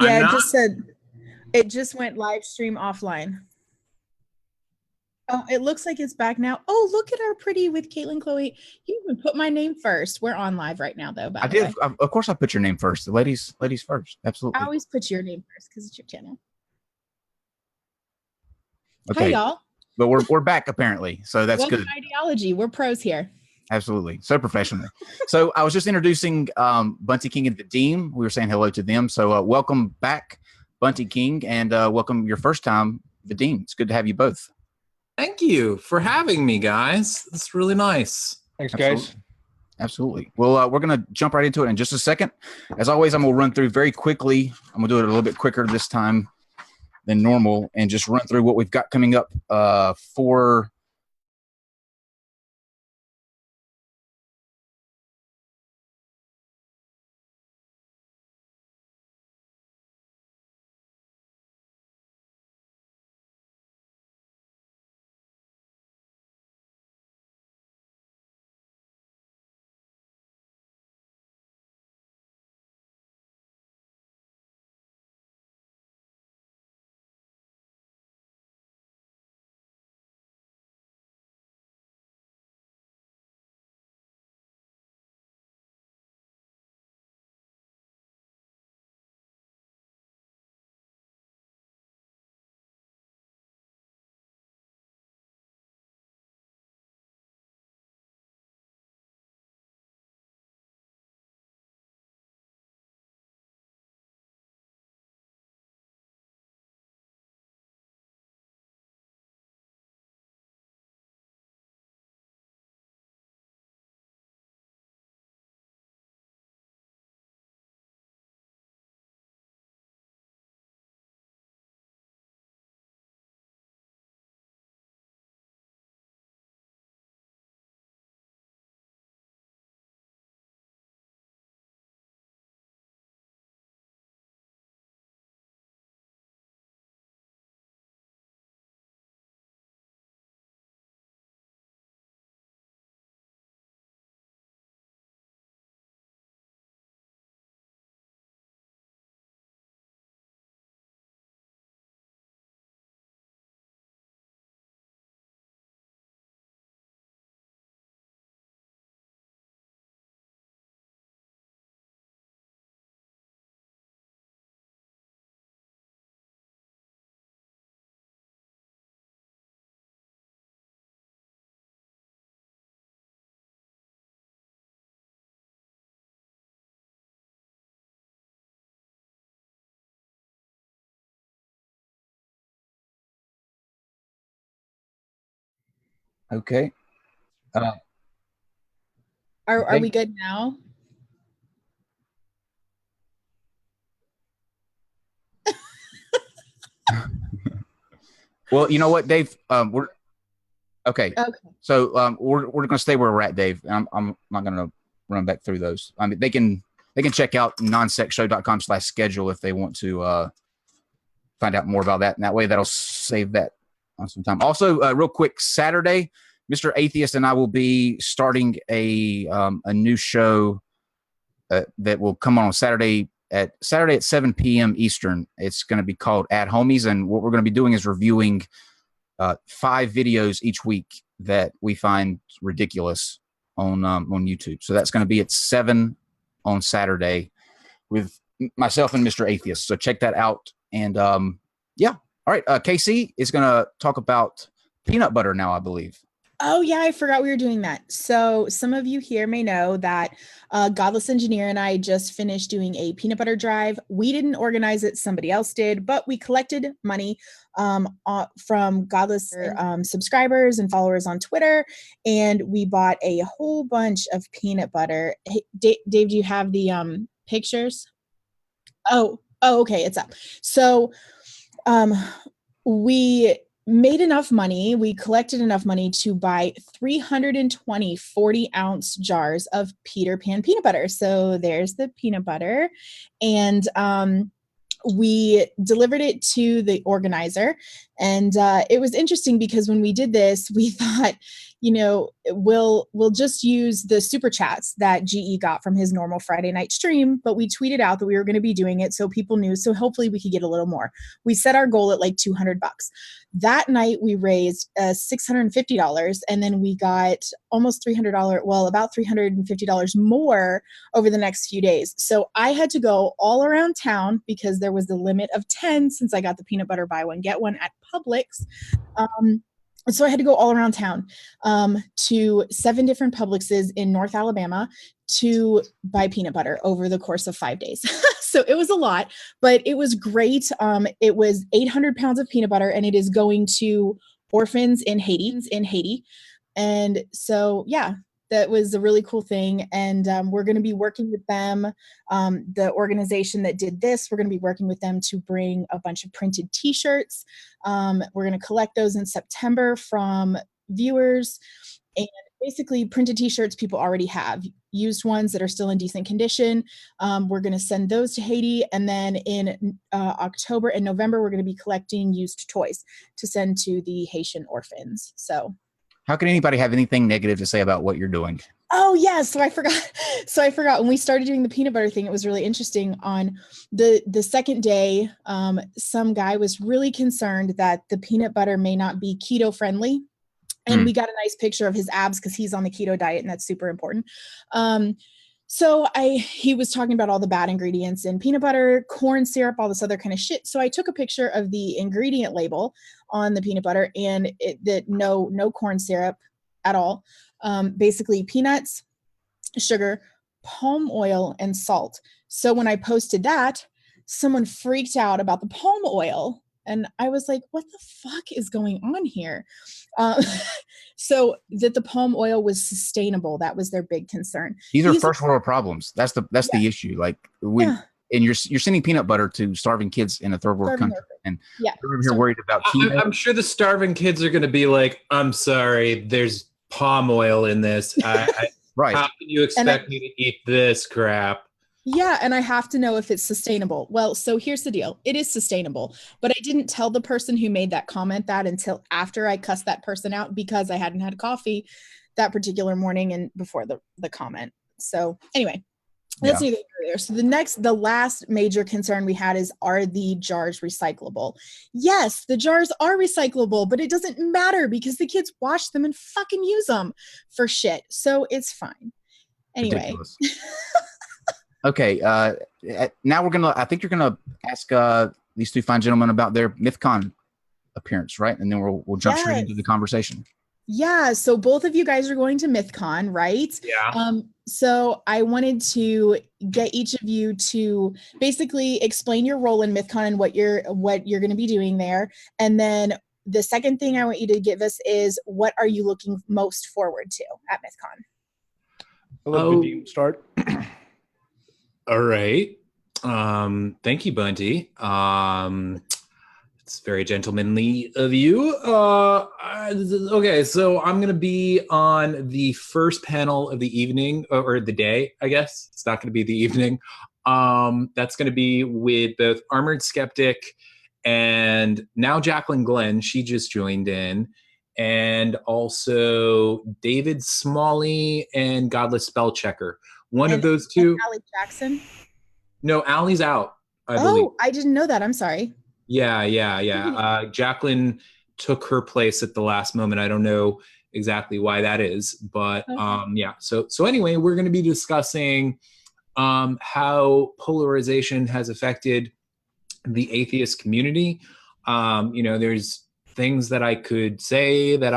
Yeah, I'm it not. just said it just went live stream offline. Oh, it looks like it's back now. Oh, look at our pretty with Caitlin Chloe. You even put my name first. We're on live right now, though, by I the did. way. Of course, I put your name first. The ladies first. I Absolutely. always put your name first because it's your channel. Okay. Hi, y'all. But we're back apparently, so that's Welcome good. to Ideology. We're pros here. Absolutely. So professional. So I was just introducing Bunty King and Vadim. We were saying hello to them. So welcome back, Bunty King, and welcome your first time, Vadim. It's good to have you both. Thank you for having me, guys. It's really nice. Thanks, guys. Absolutely. Well, we're going to jump right into it in just a second. As always, I'm going to run through very quickly. I'm going to do it a little bit quicker this time than normal and just run through what we've got coming up for okay. Are we good now? Well, you know what, Dave? We're okay. So we're going to stay where we're at, Dave. I'm not going to run back through those. I mean, they can check out nonsexshow.com/schedule if they want to find out more about that. And that way, that'll save that on some time. Also, real quick, Saturday, Mr. Atheist and I will be starting a new show that will come on Saturday at 7 p.m. Eastern. It's going to be called At Homies, and what we're going to be doing is reviewing 5 videos each week that we find ridiculous on YouTube. So that's going to be at 7 on Saturday with myself and Mr. Atheist. So check that out. And yeah, all right. KC is going to talk about peanut butter now, I believe. Oh, yeah, I forgot we were doing that. So some of you here may know that Godless Engineer and I just finished doing a peanut butter drive. We didn't organize it, somebody else did, but we collected money from Godless subscribers and followers on Twitter, and we bought a whole bunch of peanut butter. Hey, Dave, do you have the pictures? Oh, okay, it's up. So we made enough money, we collected enough money to buy 320 40-ounce jars of Peter Pan peanut butter. So there's the peanut butter. And we delivered it to the organizer. And it was interesting because when we did this, we thought, we'll just use the super chats that GE got from his normal Friday night stream, but we tweeted out that we were going to be doing it so people knew. So hopefully we could get a little more. We set our goal at like $200. That night we raised $650, and then we got almost $300, well, about $350 more over the next few days. So I had to go all around town because there was the limit of 10 since I got the peanut butter buy one, get one at Publix. So I had to go all around town to 7 different Publixes in North Alabama to buy peanut butter over the course of 5 days. So it was a lot, but it was great. It was 800 pounds of peanut butter, and it is going to orphans in Haiti. And so, yeah, that was a really cool thing. And we're going to be working with them. The organization that did this, we're going to be working with them to bring a bunch of printed t-shirts. We're going to collect those in September from viewers. And basically printed t-shirts people already have, used ones that are still in decent condition. We're going to send those to Haiti. And then in October and November, we're going to be collecting used toys to send to the Haitian orphans. So how can anybody have anything negative to say about what you're doing? Oh yeah, so I forgot when we started doing the peanut butter thing, it was really interesting. On the second day, some guy was really concerned that the peanut butter may not be keto friendly. And we got a nice picture of his abs because he's on the keto diet, and that's super important. So he was talking about all the bad ingredients in peanut butter, corn syrup, all this other kind of shit. So I took a picture of the ingredient label on the peanut butter, and no corn syrup at all. Basically peanuts, sugar, palm oil, and salt. So when I posted that, someone freaked out about the palm oil. And I was like, what the fuck is going on here? So that the palm oil was sustainable. That was their big concern. These are first world problems. That's the issue. Like and you're sending peanut butter to starving kids in a third world country. And you're worried about keto. I'm sure the starving kids are going to be like, I'm sorry, there's palm oil in this. Right. How can you expect me to eat this crap? Yeah, and I have to know if it's sustainable. Well, so here's the deal. It is sustainable, but I didn't tell the person who made that comment that until after I cussed that person out because I hadn't had coffee that particular morning and before the comment. So anyway, that's neither here nor there. So the last major concern we had is, are the jars recyclable? Yes, the jars are recyclable, but it doesn't matter because the kids wash them and fucking use them for shit. So it's fine. Anyway. Okay, now I think you're gonna ask these two fine gentlemen about their MythCon appearance, right? And then we'll jump straight into the conversation. Yeah, so both of you guys are going to MythCon, right? Yeah. So I wanted to get each of you to basically explain your role in MythCon and what you're going to be doing there. And then the second thing I want you to give us is, what are you looking most forward to at MythCon? I'll let Vadim start. All right. Thank you, Bunty. It's very gentlemanly of you. Okay, so I'm going to be on the first panel of the evening, or the day, I guess. It's not going to be the evening. That's going to be with both Armored Skeptic and now Jacqueline Glenn. She just joined in. And also David Smalley and Godless Spellchecker. One of those two. Allie Jackson? No, Allie's out, I believe. I didn't know that. I'm sorry. Yeah. Jacqueline took her place at the last moment. I don't know exactly why that is, but yeah. So anyway, we're going to be discussing how polarization has affected the atheist community. There's things that I could say that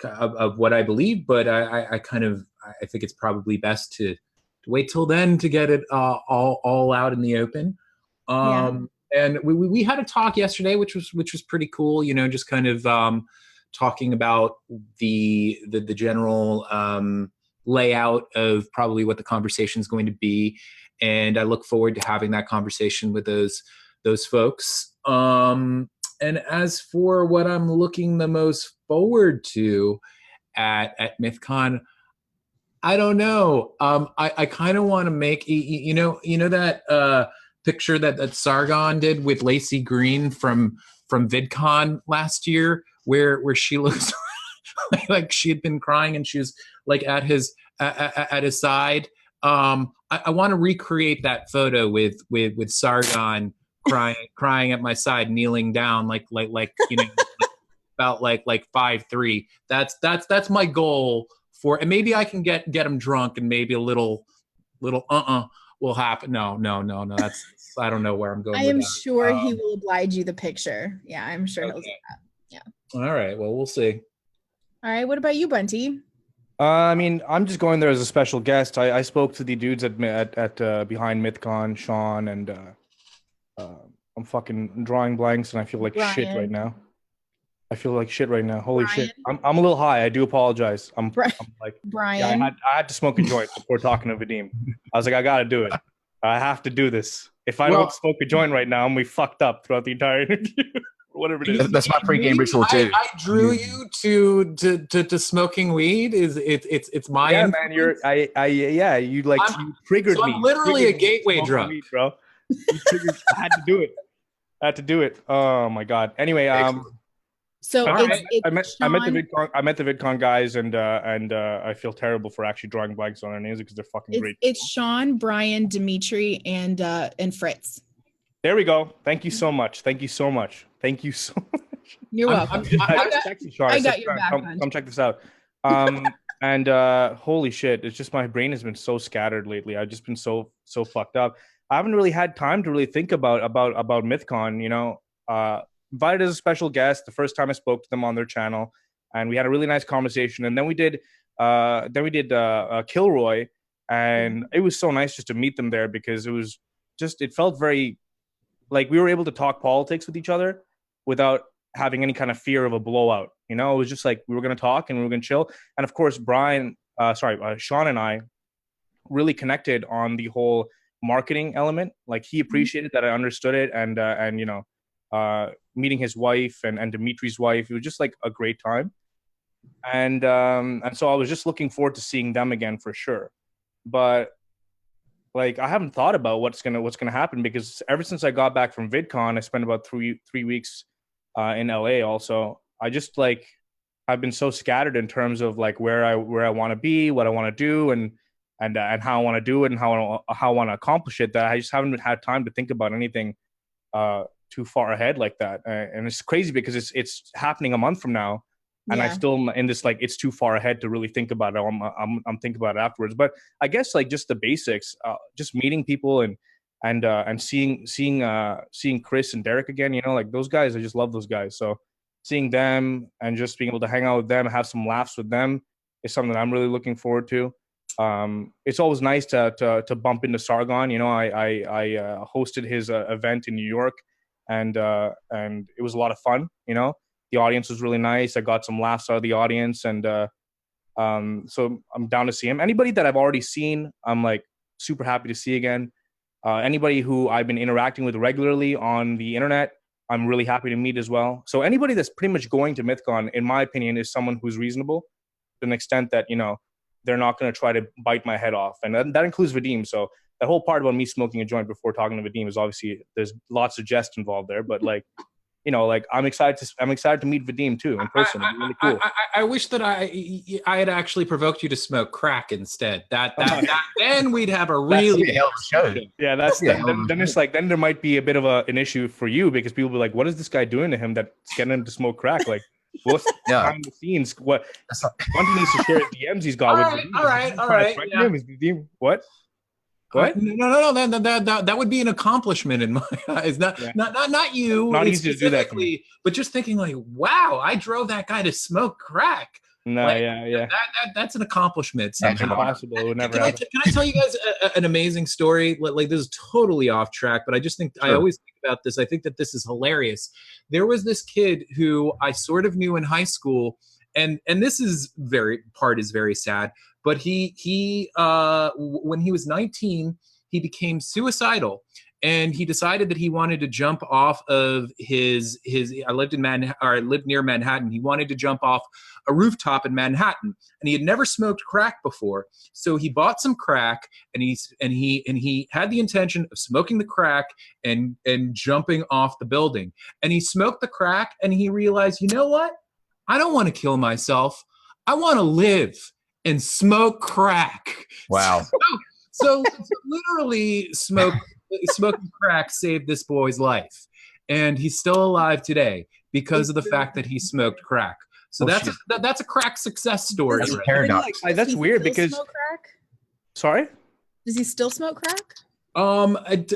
of what I believe, but I think it's probably best to wait till then to get it all out in the open. And we had a talk yesterday, which was pretty cool. Just kind of talking about the general layout of probably what the conversation is going to be, and I look forward to having that conversation with those folks. And as for what I'm looking the most forward to at MythCon, I don't know. I kind of want to make that picture that Sargon did with Lacey Green from from VidCon last year, where she looks like she had been crying and she was like at his side. I want to recreate that photo with Sargon crying at my side, kneeling down, like about like 5'3". That's my goal for, and maybe I can get him drunk, and maybe a little will happen. No. That's, I don't know where I'm going. I am sure he will oblige you the picture. Yeah, I'm sure he'll do that. Yeah. All right. Well, we'll see. All right. What about you, Bunty? I mean, I'm just going there as a special guest. I spoke to the dudes at behind MythCon, Sean, and I'm fucking drawing blanks, and I feel like shit right now. Holy shit. I'm a little high. I do apologize. I'm like, Brian. Yeah, I had to smoke a joint before talking to Vadim. I was like, I gotta do it. I have to do this. If I don't smoke a joint right now, I'm gonna be fucked up throughout the entire interview. Whatever it is. That's my pregame ritual too. I drew you to smoking weed. It's my man. You triggered me. I'm literally a gateway drug, weed, bro. I had to do it. Oh my god. Anyway, so I met the VidCon guys, and I feel terrible for actually drawing blanks on their names because they're fucking great. It's Sean, Brian, Dimitri, and Fritz. There we go. Thank you so much. You're welcome. I got your back. Come check this out. And holy shit, it's just my brain has been so scattered lately. I've just been so fucked up. I haven't really had time to really think about MythCon. You know, invited as a special guest the first time I spoke to them on their channel, and we had a really nice conversation. And then we did Kilroy, and it was so nice just to meet them there, because it felt very like we were able to talk politics with each other without having any kind of fear of a blowout. You know, it was just like we were going to talk and we were going to chill. And of course, Sean and I really connected on the whole marketing element. Like, he appreciated that I understood it, and you know, meeting his wife and Dimitri's wife, it was just like a great time. And so I was just looking forward to seeing them again for sure. But like, I haven't thought about what's gonna happen, because ever since I got back from VidCon, I spent about three weeks in LA. Also, I just like, I've been so scattered in terms of like where I want to be, what I want to do, and how I want to do it, and how I want to accomplish it, that I just haven't had time to think about anything too far ahead like that. And it's crazy because it's happening a month from now. And I still in this, like, it's too far ahead to really think about it. I'm thinking about it afterwards. But I guess like just the basics, just meeting people and seeing Chris and Derek again. You know, like those guys, I just love those guys. So seeing them and just being able to hang out with them, have some laughs with them, is something that I'm really looking forward to. It's always nice to bump into Sargon. You know, I hosted his event in New York, and it was a lot of fun. You know. The audience was really nice. I got some laughs out of the audience, and so I'm down to see him. Anybody that I've already seen, I'm like super happy to see again. Anybody who I've been interacting with regularly on the internet, I'm really happy to meet as well. So anybody that's pretty much going to MythCon, in my opinion, is someone who's reasonable to an extent that, you know, they're not going to try to bite my head off. And that includes Vadim. So that whole part about me smoking a joint before talking to Vadim is obviously, there's lots of jest involved there, but like, you know, like I'm excited to meet Vadim too in person. It'd be really cool. I wish that I had actually provoked you to smoke crack instead. That then we'd have a really hell of a show. Yeah, then it's like, then there might be a bit of an issue for you, because people will be like, what is this guy doing to him that's getting him to smoke crack? Like, what's behind the scenes? What Bunty needs to share his DMs he's got with Vadim. All right. Yeah. Vadim, what? No. That would be an accomplishment in my eyes. Not you. Not easy to do that, but just thinking like, wow, I drove that guy to smoke crack. No, like, yeah. That's an accomplishment. That's impossible. It would never happen. Can I tell you guys an amazing story? Like, this is totally off track, but I just think I always think about this. I think that this is hilarious. There was this kid who I sort of knew in high school, and this is very sad. But he when he was 19, he became suicidal, and he decided that he wanted to jump off of his. I lived near Manhattan. He wanted to jump off a rooftop in Manhattan, and he had never smoked crack before. So he bought some crack, and he had the intention of smoking the crack and jumping off the building. And he smoked the crack, and he realized, you know what? I don't want to kill myself. I want to live and smoke crack. Wow. So literally smoking crack saved this boy's life. And he's still alive today because of the fact that he smoked crack. So that's a crack success story. That's a right? paradox. That's weird because. Smoke crack? Sorry? Does he still smoke crack?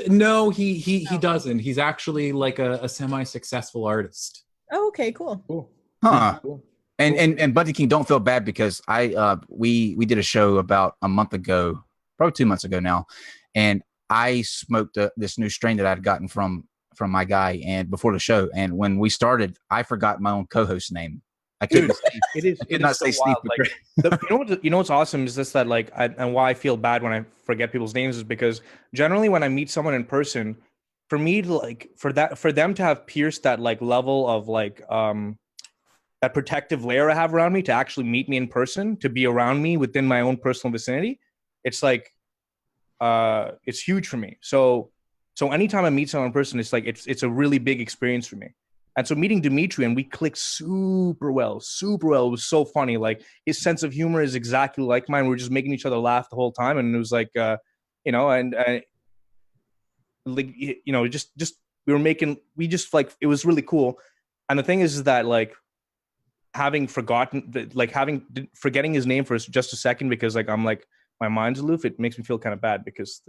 No, he doesn't. He's actually like a semi-successful artist. Oh, okay, cool. Huh. Cool. And Bunty King, don't feel bad because we did a show about a month ago, probably 2 months ago now, and I smoked this new strain that I'd gotten from my guy and before the show, and when we started, I forgot my own co-host name. I couldn't say. It could not say so wild. Steve. You know what's awesome is this, that like and why I feel bad when I forget people's names is because generally when I meet someone in person, for me to like for them to have pierced that like level of like that protective layer I have around me to actually meet me in person, to be around me within my own personal vicinity, it's like it's huge for me. So anytime I meet someone in person, it's like it's a really big experience for me. And so meeting Dimitri, and we clicked super well. It was so funny. Like his sense of humor is exactly like mine. We were just making each other laugh the whole time, and it was like it was really cool. And the thing is that like forgetting his name for just a second because like I'm like my mind's aloof, it makes me feel kind of bad because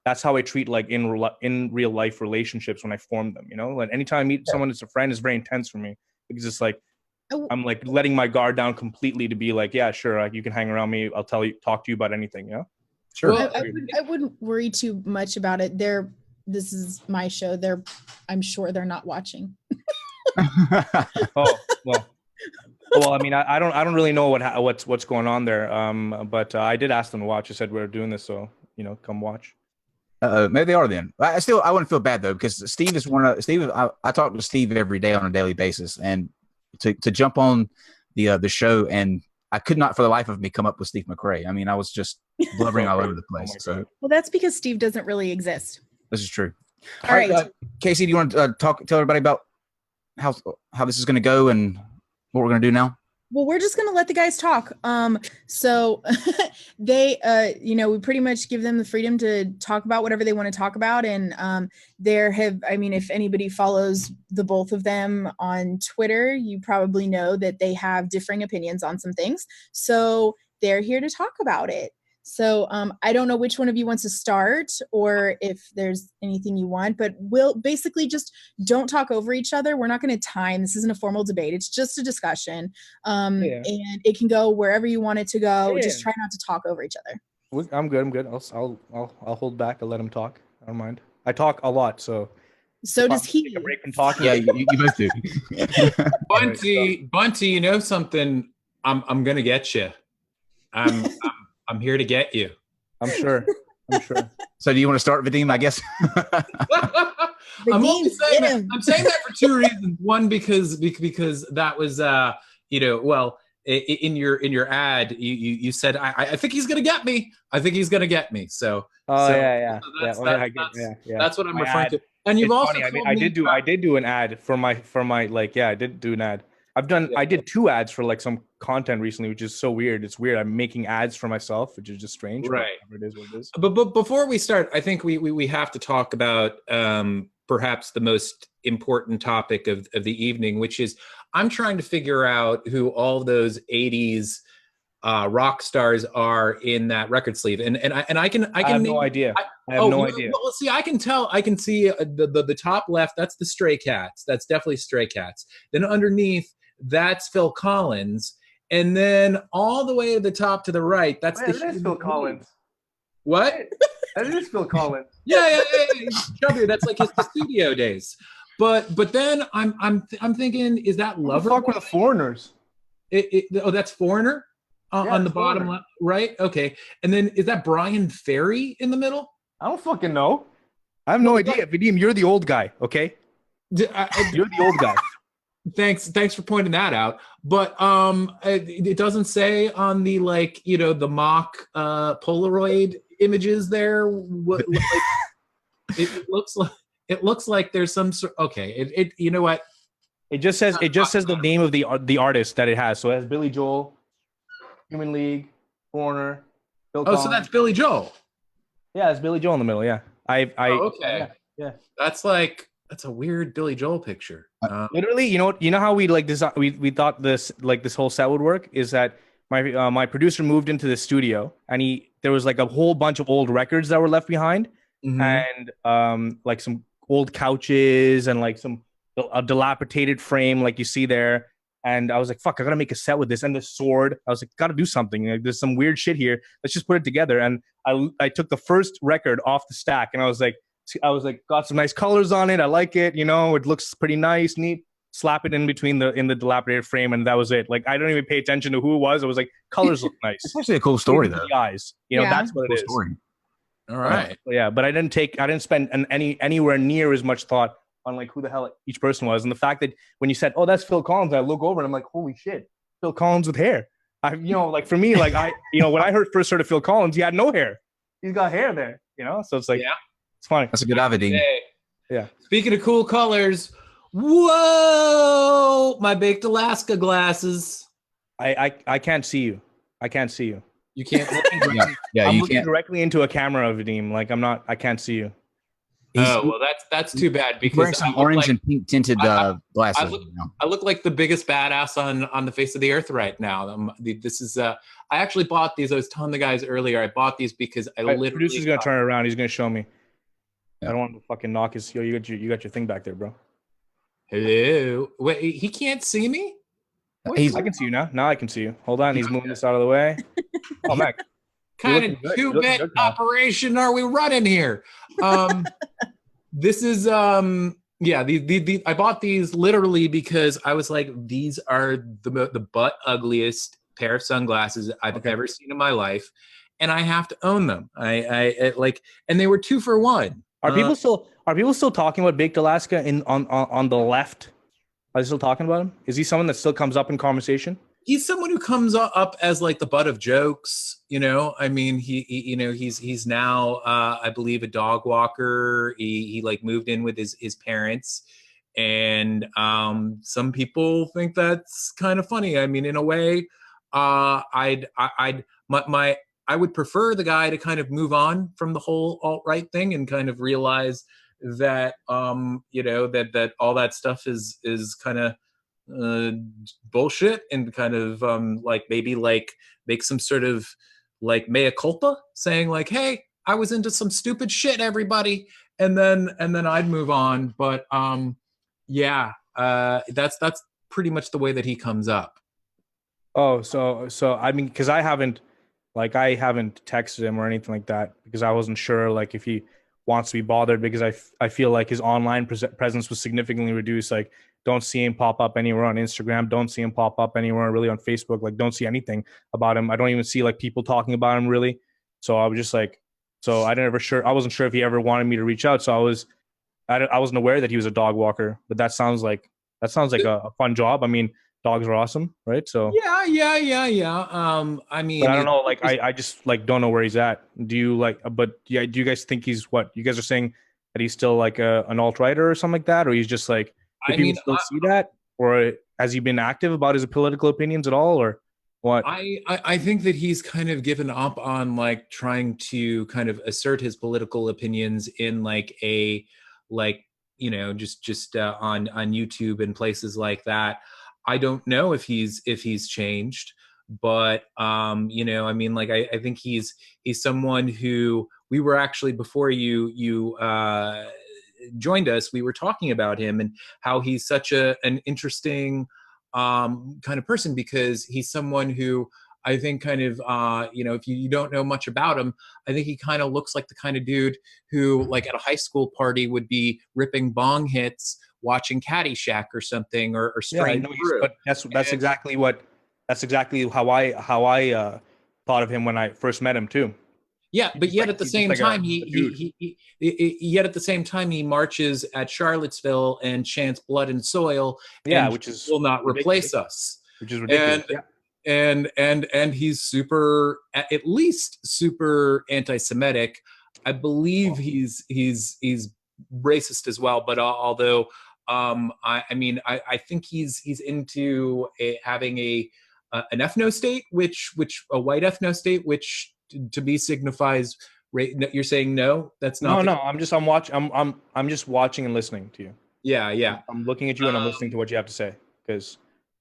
that's how I treat like in real life relationships when I form them, like anytime I meet someone that's a friend, it's very intense for me because it's like I'm like letting my guard down completely to be like, yeah, sure, like you can hang around me, I'll talk to you about anything, Sure. Well, I wouldn't worry too much about it. This is my show. I'm sure they're not watching. Oh, well, I mean, I don't really know what's going on there. But I did ask them to watch. I said we're doing this, so come watch. Maybe they are then. I wouldn't feel bad though because Steve is I talk to Steve every day on a daily basis, and to jump on the show, and I could not for the life of me come up with Steve McRae. I mean, I was just blubbering all over the place. So well, that's because Steve doesn't really exist. This is true. All right, Casey, do you want to tell everybody about how this is going to go and what we're going to do now? Well, we're just going to let the guys talk. So they, we pretty much give them the freedom to talk about whatever they want to talk about. And if anybody follows the both of them on Twitter, you probably know that they have differing opinions on some things. So they're here to talk about it. So I don't know which one of you wants to start or if there's anything you want, but we'll basically just don't talk over each other. We're not going to time. This isn't a formal debate. It's just a discussion. And it can go wherever you want it to go. Yeah. Just try not to talk over each other. I'm good. I'll hold back. I'll let him talk. I don't mind. I talk a lot, so does he. Take a break from talking. Yeah, you both do. Bunty, you know something? I'm gonna get you. I'm here to get you. I'm sure. So do you want to start, Vadim, I guess? I'm saying that for two reasons. One, because that was in your ad, you said I think he's gonna get me. I think he's gonna get me. So that's what I'm referring to. And you've also I did do an ad for my I did do an ad. I did two ads for like some content recently, which is so weird. It's weird. I'm making ads for myself, which is just strange. Right. It is what it is. But before we start, I think we have to talk about perhaps the most important topic of the evening, which is I'm trying to figure out who all those 80s rock stars are in that record sleeve. And I have no idea. I have no idea. Well, see, I can tell. I can see the top left. That's the Stray Cats. That's definitely Stray Cats. Then underneath, that's Phil Collins. And then all the way to the top to the right, that's Phil Collins. What? That is Phil Collins. Yeah. Chubby, that's like his studio days. But then I'm thinking, is that Lover? Fuck with the Foreigners. That's Foreigner on the bottom left, right? Okay. And then is that Brian Ferry in the middle? I don't fucking know. I have no idea. Vadim, you're the old guy, okay? You're the old guy. Thanks for pointing that out. But it doesn't say on the the mock Polaroid images there what it looks like there's some sort. Okay, it you know what? It just says the name of the artist that it has. So it has Billy Joel, Human League, Foreigner, Phil Collins. So that's Billy Joel. Yeah, it's Billy Joel in the middle. Yeah, okay. Yeah. That's a weird Billy Joel picture. Literally, you know how we we thought this whole set would work is that my producer moved into the studio and there was like a whole bunch of old records that were left behind, and like some old couches and like a dilapidated frame like you see there. And I was like, fuck, I gotta make a set with this. And the sword, I was like, gotta do something. Like, there's some weird shit here. Let's just put it together. And I took the first record off the stack and I was like, got some nice colors on it. I like it. You know, it looks pretty nice, neat. Slap it in between in the dilapidated frame, and that was it. Like, I don't even pay attention to who it was. I was like, colors look nice. It's actually a cool story, though. The eyes, you know, that's what it is. Story. All right. Yeah, but I didn't spend anywhere near as much thought on like who the hell each person was, and the fact that when you said, "Oh, that's Phil Collins," I look over and I'm like, "Holy shit, Phil Collins with hair!" Like for me, like when I first heard of Phil Collins, he had no hair. He's got hair there, you know. So it's like, it's funny. That's a good Vadim. Yeah. Speaking of cool colors, whoa, my baked Alaska glasses. I can't see you. I can't see you. You can't. I'm looking directly into a camera, Vadim. Like I can't see you. Well, that's too bad because wearing some orange and pink tinted glasses. I look like the biggest badass on the face of the earth right now. This is I actually bought these. I was telling the guys earlier. I bought these because literally. Producer's gonna turn around. He's gonna show me. Yeah. I don't want to fucking knock his. Yo, you got your thing back there, bro. Hello. Wait, he can't see me. I can see you now. Now I can see you. Hold on. He's moving this out of the way. Oh, Mac. Kind of 2-bit operation are we running here? This is I bought these literally because I was like, these are the butt ugliest pair of sunglasses I've ever seen in my life, and I have to own them. I and they were 2 for 1. Are people still talking about Baked Alaska on the left? Are they still talking about him? Is he someone that still comes up in conversation? He's someone who comes up as like the butt of jokes, you know. I mean, he's now I believe a dog walker. He like moved in with his parents, and some people think that's kind of funny. I mean, in a way, I would prefer the guy to kind of move on from the whole alt-right thing and kind of realize that that all that stuff is kind of bullshit, and kind of maybe make some sort of like mea culpa, saying like, hey, I was into some stupid shit, everybody, and then I'd move on. But that's pretty much the way that he comes up. Oh, so I mean, because I haven't texted him or anything like that, because I wasn't sure like if he wants to be bothered, because I feel like his online presence was significantly reduced. Like, don't see him pop up anywhere on Instagram. Don't see him pop up anywhere really on Facebook. Like, don't see anything about him. I don't even see like people talking about him really. So I was just like, I wasn't sure if he ever wanted me to reach out. So I wasn't aware that he was a dog walker. But that sounds like a fun job. I mean, dogs are awesome, right? So yeah. I mean, but I don't know. Like, I just like don't know where he's at. Do you do you guys think he's what? You guys are saying that he's still like an alt-righter or something like that, or he's just like? Do people still see that, or has he been active about his political opinions at all, or what? I think that he's kind of given up on like trying to kind of assert his political opinions in like a just on YouTube and places like that. I don't know if he's changed, but I mean, like I think he's someone who we were actually, before you joined us, we were talking about him and how he's such an interesting kind of person, because he's someone who I think kind of if you don't know much about him, I think he kind of looks like the kind of dude who like at a high school party would be ripping bong hits, watching Caddyshack or something, or straying through. But that's exactly how I thought of him when I first met him too. Yeah, but yet at the same time, yet at the same time he marches at Charlottesville and chants "blood and soil," and which is will not replace us, which is ridiculous. And he's super, at least super anti-Semitic. I believe he's racist as well, but although I think he's into having an ethno state, which a white ethno state, which to me signifies. You're saying no, that's not. No. I'm just watching and listening to you. Yeah. I'm looking at you and I'm listening to what you have to say, because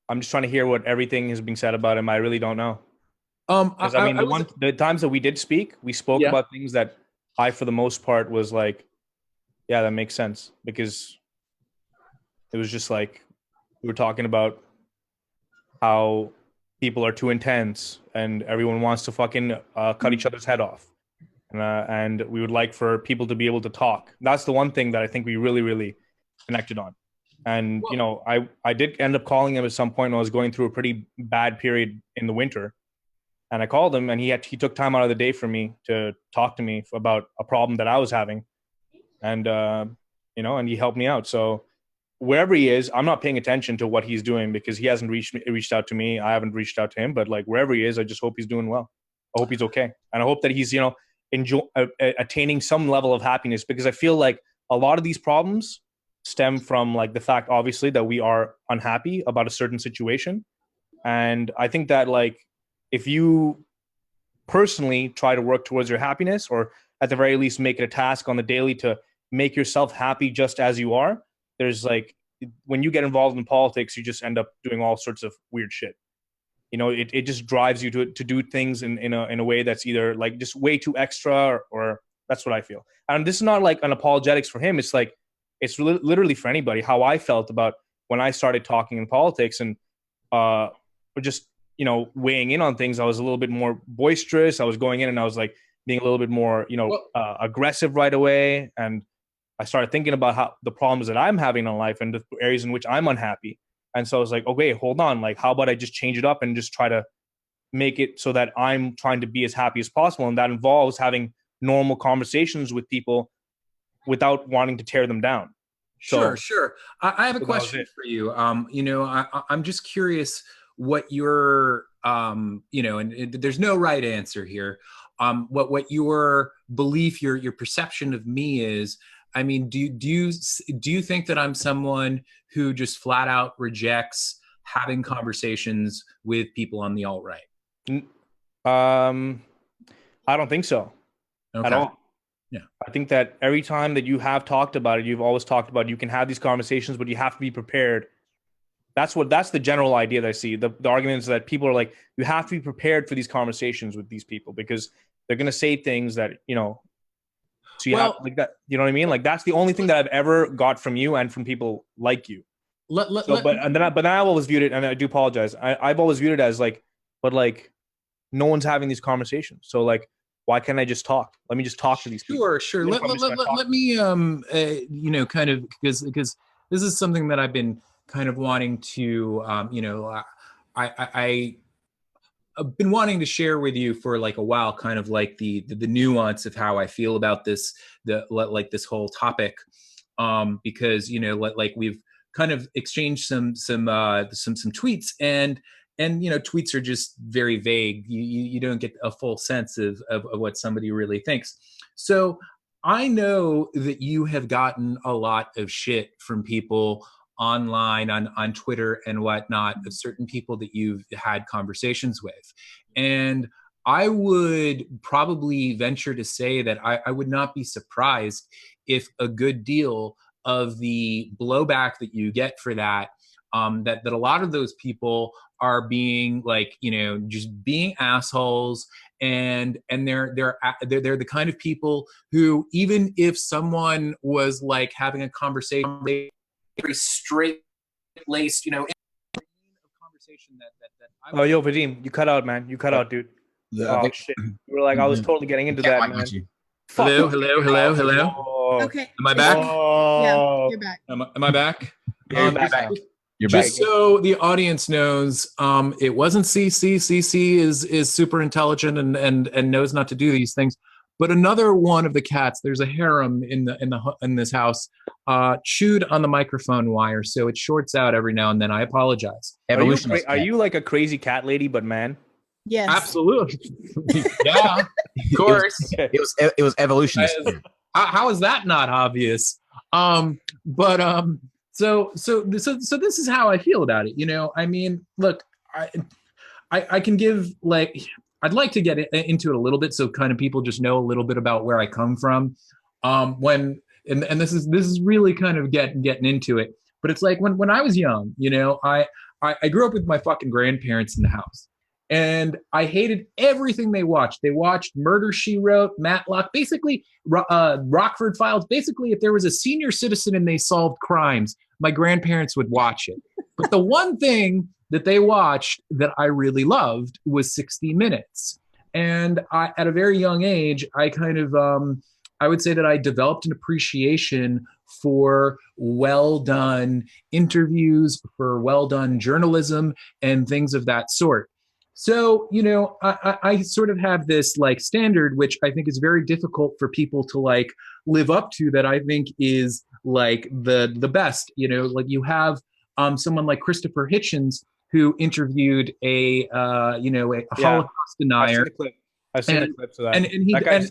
I'm just trying to hear what everything is being said about him. I really don't know. Because the times that we did speak, we spoke about things that I, for the most part, was like, yeah, that makes sense, because it was just like we were talking about how people are too intense and everyone wants to fucking cut each other's head off, and we would like for people to be able to talk. That's the one thing that I think we really, really connected on. And I did end up calling him at some point when I was going through a pretty bad period in the winter. And I called him, and he took time out of the day for me to talk to me about a problem that I was having. And, and he helped me out. So wherever he is, I'm not paying attention to what he's doing, because he hasn't reached out to me. I haven't reached out to him, but like wherever he is, I just hope he's doing well. I hope he's okay. And I hope that he's, attaining some level of happiness, because I feel like a lot of these problems stem from like the fact, obviously, that we are unhappy about a certain situation. And I think that like, if you personally try to work towards your happiness, or at the very least make it a task on the daily to make yourself happy just as you are, there's like, when you get involved in politics, you just end up doing all sorts of weird shit. It just drives you to do things in a way that's either like just way too extra, or that's what I feel. And this is not like an apologetics for him. It's like, it's literally for anybody, how I felt about when I started talking in politics and just, weighing in on things. I was a little bit more boisterous. I was going in and I was like being a little bit more, aggressive right away. And I started thinking about how the problems that I'm having in life and the areas in which I'm unhappy. And so I was like, okay, hold on. Like, how about I just change it up and just try to make it so that I'm trying to be as happy as possible. And that involves having normal conversations with people without wanting to tear them down. Sure. I have a question for you. I'm just curious what your, and there's no right answer here. What your belief, your perception of me is. I mean, do you think that I'm someone who just flat out rejects having conversations with people on the alt-right? I don't think so at all. Yeah. I think that every time that you have talked about it, you've always talked about, you can have these conversations, but you have to be prepared. That's the general idea that I see. The argument is that people are like, you have to be prepared for these conversations with these people, because they're going to say things that, so you have like that, you know what I mean? Like, that's the only thing that I've ever got from you and from people like you. But then I've always viewed it, and I do apologize, I've always viewed it as like, but like, no one's having these conversations. So like, why can't I just talk? Let me just talk to these people. Sure. Let me, kind of, because this is something that I've been kind of wanting to, I've been wanting to share with you for like a while, kind of like the nuance of how I feel about this, this whole topic, because like we've kind of exchanged some tweets, and tweets are just very vague. You don't get a full sense of what somebody really thinks. So I know that you have gotten a lot of shit from people online on Twitter and whatnot, of certain people that you've had conversations with. And I would probably venture to say that I would not be surprised if a good deal of the blowback that you get for that, that a lot of those people are being like, just being assholes, and they're the kind of people who, even if someone was like having a conversation, very straight laced, conversation that oh, yo, Vadim, you cut out, man. You cut out, dude. Shit. You were like, I was totally getting into that, man. Hello. Okay. Am I back? Yeah, you're back. Am I back? You're back. Just so the audience knows, it wasn't CC. CC is super intelligent and knows not to do these things. But another one of the cats, there's a harem in this house, chewed on the microphone wire, so it shorts out every now and then. I apologize. Are you like a crazy cat lady, but man? Yes. Absolutely. Yeah, of course. It was evolutionist. How is that not obvious? So this is how I feel about it. You know, I mean, look, I can give like, I'd like to get into it a little bit so kind of people just know a little bit about where I come from. And this is really kind of getting into it. But it's like when I was young, you know, I grew up with my fucking grandparents in the house. And I hated everything they watched. They watched Murder, She Wrote, Matlock, basically Rockford Files. Basically, if there was a senior citizen and they solved crimes, my grandparents would watch it. But the one thing that they watched that I really loved was 60 Minutes. And at a very young age, I kind of, I would say that I developed an appreciation for well done interviews, for well done journalism, and things of that sort. So, you know, I sort of have this like standard, which I think is very difficult for people to like live up to, that I think is like the best. You know, like you have someone like Christopher Hitchens, who interviewed a Holocaust denier. I've seen the clips of that.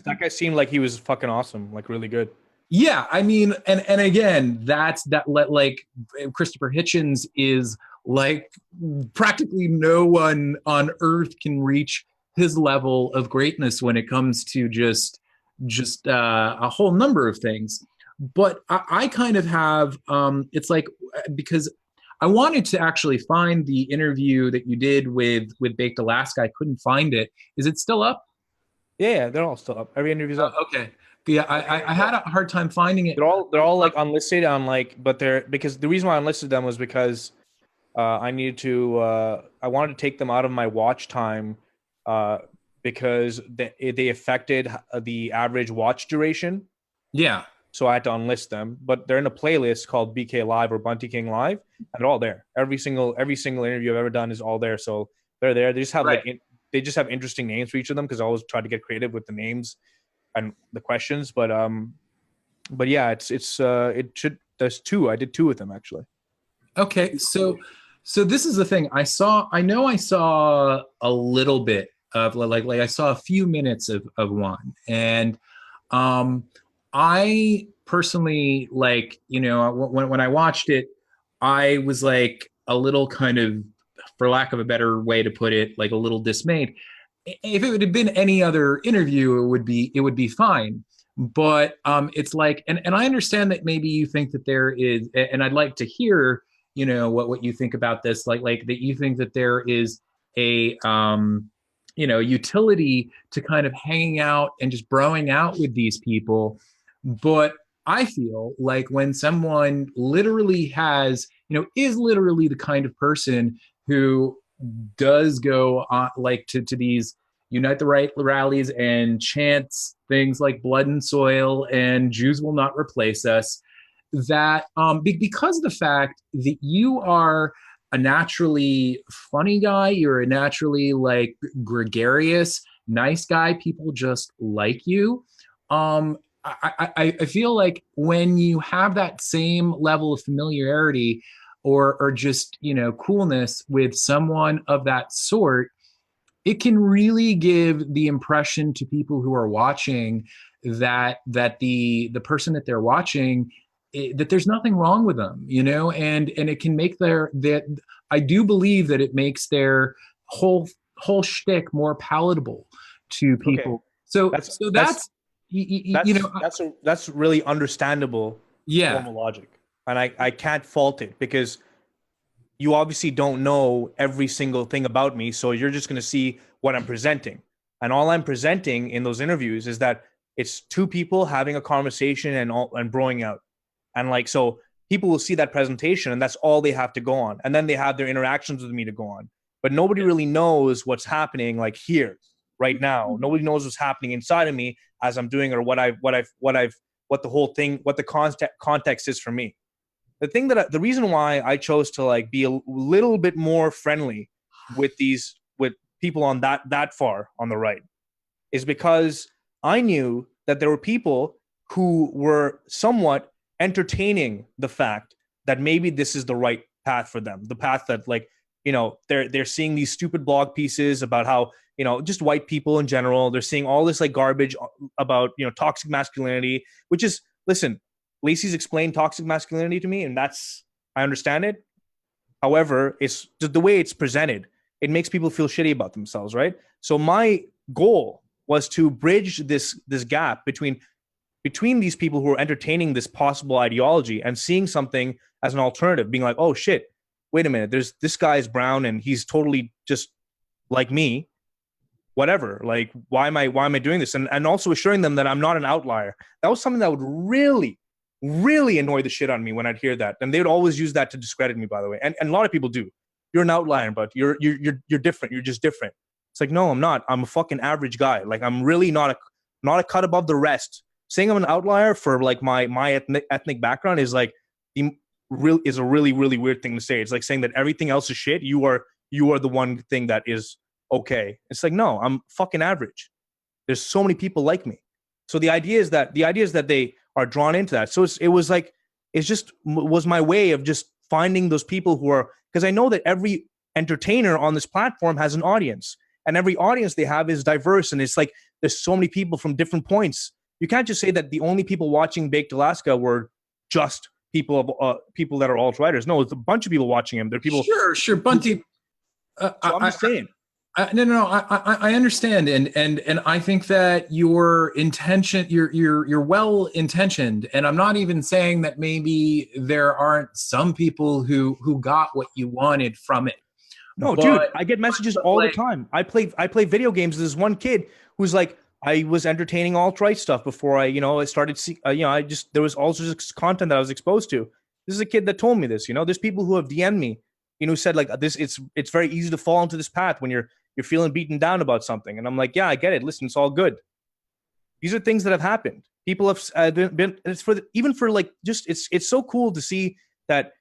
That guy seemed like he was fucking awesome, like really good. Yeah, I mean, and again, like Christopher Hitchens is like practically no one on earth can reach his level of greatness when it comes to just a whole number of things. But I kind of have it's like, because I wanted to actually find the interview that you did with Baked Alaska. I couldn't find it. Is it still up? Yeah, they're all still up. Every interview's up. Okay. Yeah, I had a hard time finding it. They're all like unlisted on like, but they're, because the reason why I unlisted them was because I needed to I wanted to take them out of my watch time because they affected the average watch duration. Yeah. So I had to unlist them, but they're in a playlist called BK Live or Bunty King Live, and they're all there. Every single interview I've ever done is all there. So they're there. They just have they just have interesting names for each of them, because I always try to get creative with the names and the questions. But yeah, there's two. I did two with them actually. Okay, so this is the thing. I saw a little bit of like I saw a few minutes of one, and I personally, like, you know, when I watched it, I was like a little kind of, for lack of a better way to put it, like a little dismayed. If it would have been any other interview, it would be fine. But it's like, and I understand that maybe you think that there is, and I'd like to hear, you know, what you think about this, like that you think that there is a you know, utility to kind of hanging out and just broing out with these people. But I feel like when someone literally has, you know, is literally the kind of person who does go on like to these Unite the Right rallies and chants things like blood and soil and Jews will not replace us, that because of the fact that you are a naturally funny guy, you're a naturally like gregarious, nice guy, people just like you. I feel like when you have that same level of familiarity or just, you know, coolness with someone of that sort, it can really give the impression to people who are watching that the person that they're watching, that there's nothing wrong with them, you know, and it can make I do believe that it makes their whole shtick more palatable to people. Okay. So that's you know, that's really understandable. Yeah. Formal logic, and I can't fault it, because you obviously don't know every single thing about me, so you're just going to see what I'm presenting, and all I'm presenting in those interviews is that it's two people having a conversation and broing out, and like, so people will see that presentation and that's all they have to go on, and then they have their interactions with me to go on, but nobody really knows what's happening like here right now. Nobody knows what's happening inside of me as I'm doing, or what the whole thing, what the context is for me. The reason why I chose to like be a little bit more friendly with people on that far on the right is because I knew that there were people who were somewhat entertaining the fact that maybe this is the right path for them, the path that, like, you know, they're seeing these stupid blog pieces about how, you know, just white people in general, they're seeing all this like garbage about, you know, toxic masculinity, which is, listen, Lacey's explained toxic masculinity to me, and that's, I understand it. However, it's just the way it's presented, it makes people feel shitty about themselves, right? So my goal was to bridge this gap between these people who are entertaining this possible ideology and seeing something as an alternative, being like, oh shit, wait a minute, there's this guy's brown and he's totally just like me. Whatever. Like, why am I doing this? And also assuring them that I'm not an outlier. That was something that would really, really annoy the shit on me when I'd hear that. And they would always use that to discredit me, by the way. And a lot of people do. You're an outlier, but you're different. You're just different. It's like, no, I'm not. I'm a fucking average guy. Like, I'm really not a cut above the rest. Saying I'm an outlier for like my ethnic background is like a really, really weird thing to say. It's like saying that everything else is shit. You are the one thing that is okay. It's like, no, I'm fucking average. There's so many people like me. So the idea is that they are drawn into that. So it was my way of just finding those people who are, because I know that every entertainer on this platform has an audience, and every audience they have is diverse. And it's like, there's so many people from different points. You can't just say that the only people watching Baked Alaska were just people that are alt-righters. No, it's a bunch of people watching him. There are people. Sure, Bunty. So I'm just saying. No. I understand, and I think that your intention, you're well intentioned, and I'm not even saying that maybe there aren't some people who got what you wanted from it. No, dude, I get messages all the time. I play video games. There's one kid who's like, I was entertaining alt-right stuff before I started. There was all sorts of content that I was exposed to. This is a kid that told me this. There's people who have DM'd me, who said like this. It's very easy to fall into this path when you're feeling beaten down about something. And I'm like, yeah, I get it. Listen, it's all good. These are things that have happened. People have been. It's it's so cool to see that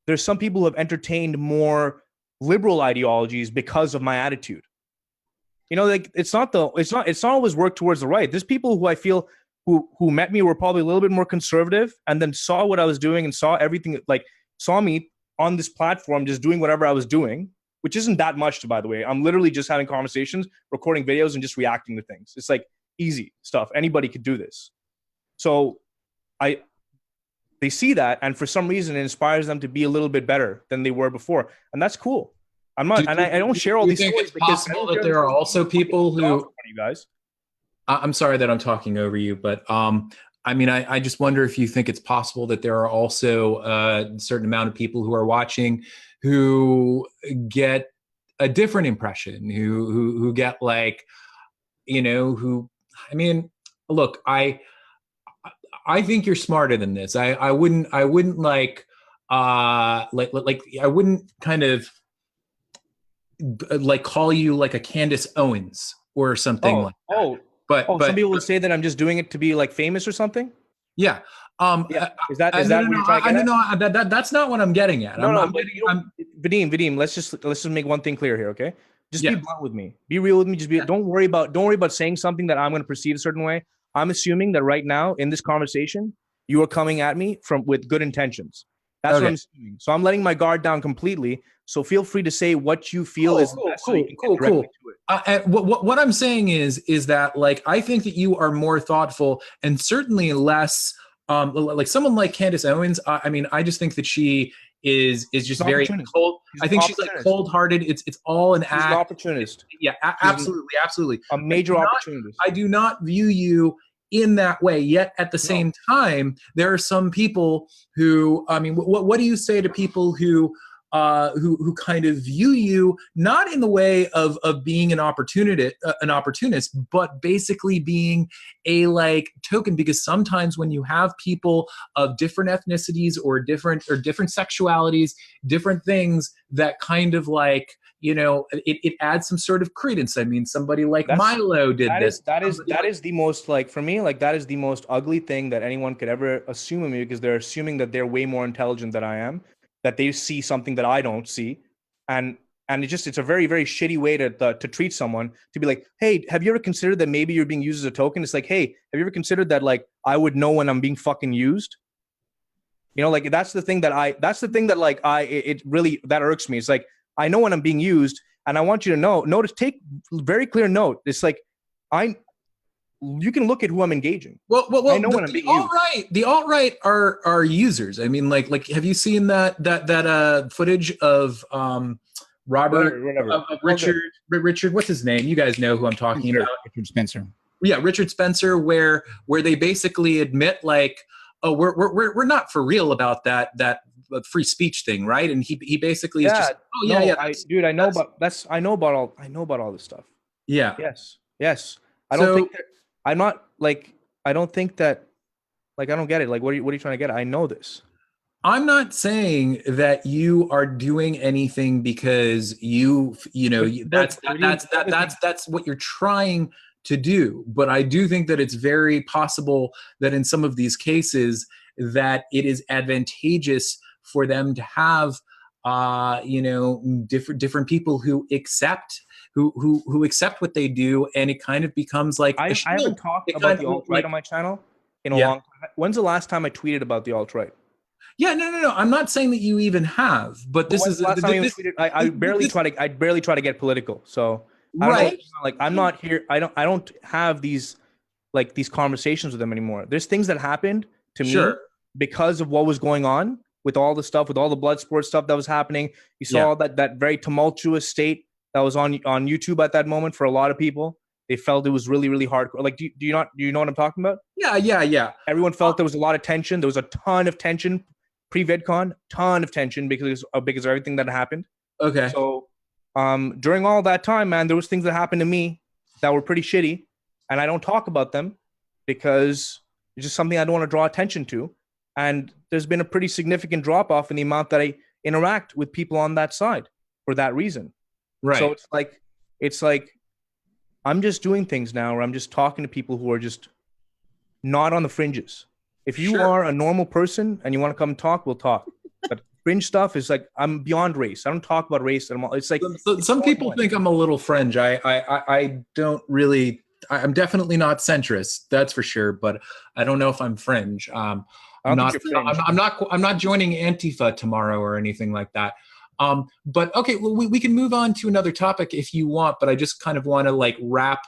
there's some people who have entertained more liberal ideologies because of my attitude. Like it's not always work towards the right. There's people who I feel who met me were probably a little bit more conservative and then saw what I was doing and saw everything, like saw me on this platform just doing whatever I was doing, which isn't that much, by the way. I'm literally just having conversations, recording videos, and just reacting to things. It's like easy stuff. Anybody could do this. So they see that, and for some reason it inspires them to be a little bit better than they were before. And that's cool. I'm not, I don't share all these stories because that there are also people who, you guys. I'm sorry that I'm talking over you, but I just wonder if you think it's possible that there are also a certain amount of people who are watching who get a different impression, who get like, look, I think you're smarter than this. I wouldn't I wouldn't kind of like call you like a Candace Owens or something like that. But some people would say that I'm just doing it to be like famous or something. Yeah. Is that what you're trying to get at? That's not what I'm getting at. Vadim, let's just make one thing clear here, okay? Just be blunt with me. Be real with me. Don't worry about saying something that I'm going to perceive a certain way. I'm assuming that right now in this conversation, you are coming at me with good intentions. That's what I'm assuming. So I'm letting my guard down completely. So feel free to say what you feel is best so you can get directly to it. What I'm saying is that like I think that you are more thoughtful and certainly less like someone like Candace Owens. I just think that she is just very cold. I think she's like cold-hearted. It's all an act. She's an opportunist. Yeah, absolutely. A major opportunist. I do not view you in that way. Yet at the same time, there are some people who, what do you say to people who kind of view you not in the way of being an opportunist, but basically being a like token? Because sometimes when you have people of different ethnicities or different sexualities, different things that kind of like, it adds some sort of credence. Somebody like Milo did this. That is the most, like, for me, like that is the most ugly thing that anyone could ever assume of me, because they're assuming that they're way more intelligent than I am, that they see something that I don't see. And And it's a very, very shitty way to treat someone, to be like, hey, have you ever considered that maybe you're being used as a token? It's like, hey, have you ever considered that, like, I would know when I'm being fucking used? You know, like, that's the thing that it really, that irks me. It's like, I know when I'm being used, and I want you to notice, take very clear note. It's like, you can look at who I'm engaging. Well, I know when I'm being used. The alt-right are users. I mean, like, have you seen that footage of Richard, what's his name? You guys know who I'm talking about. Richard Spencer. Yeah, Richard Spencer, where they basically admit, like, oh, we're not for real about that free speech thing, right? And he basically is just, oh yeah, no, I know about all this stuff. Yeah. Yes. I don't think that, like, I don't get it. Like, what are you trying to get at? I know this. I'm not saying that you are doing anything because that's what you're trying to do. But I do think that it's very possible that in some of these cases that it is advantageous for them to have different people who accept what they do, and it kind of becomes like I haven't talked about the alt-right on my channel in a long time. When's the last time I tweeted about the alt-right? Yeah, no. I'm not saying that you even have, but this is the last time I barely try to get political. So right, I'm not here. I don't have these conversations with them anymore. There's things that happened to me because of what was going on with all the stuff, with all the blood sport stuff that was happening. You saw that very tumultuous state that was on YouTube at that moment for a lot of people. They felt it was really, really hardcore. Like, do you know what I'm talking about? Yeah. Everyone felt there was a lot of tension. There was a ton of tension pre-VidCon, ton of tension because of everything that happened. Okay. So during all that time, man, there was things that happened to me that were pretty shitty, and I don't talk about them because it's just something I don't want to draw attention to. And there's been a pretty significant drop-off in the amount that I interact with people on that side for that reason. Right. So it's like I'm just doing things now where I'm just talking to people who are just not on the fringes. If you are a normal person and you want to come talk, we'll talk. But fringe stuff is like, I'm beyond race. I don't talk about race anymore. It's like some people think I'm a little fringe. I don't really. I'm definitely not centrist. That's for sure. But I don't know if I'm fringe. I'm not joining Antifa tomorrow or anything like that. But okay, well, we can move on to another topic if you want. But I just kind of want to like wrap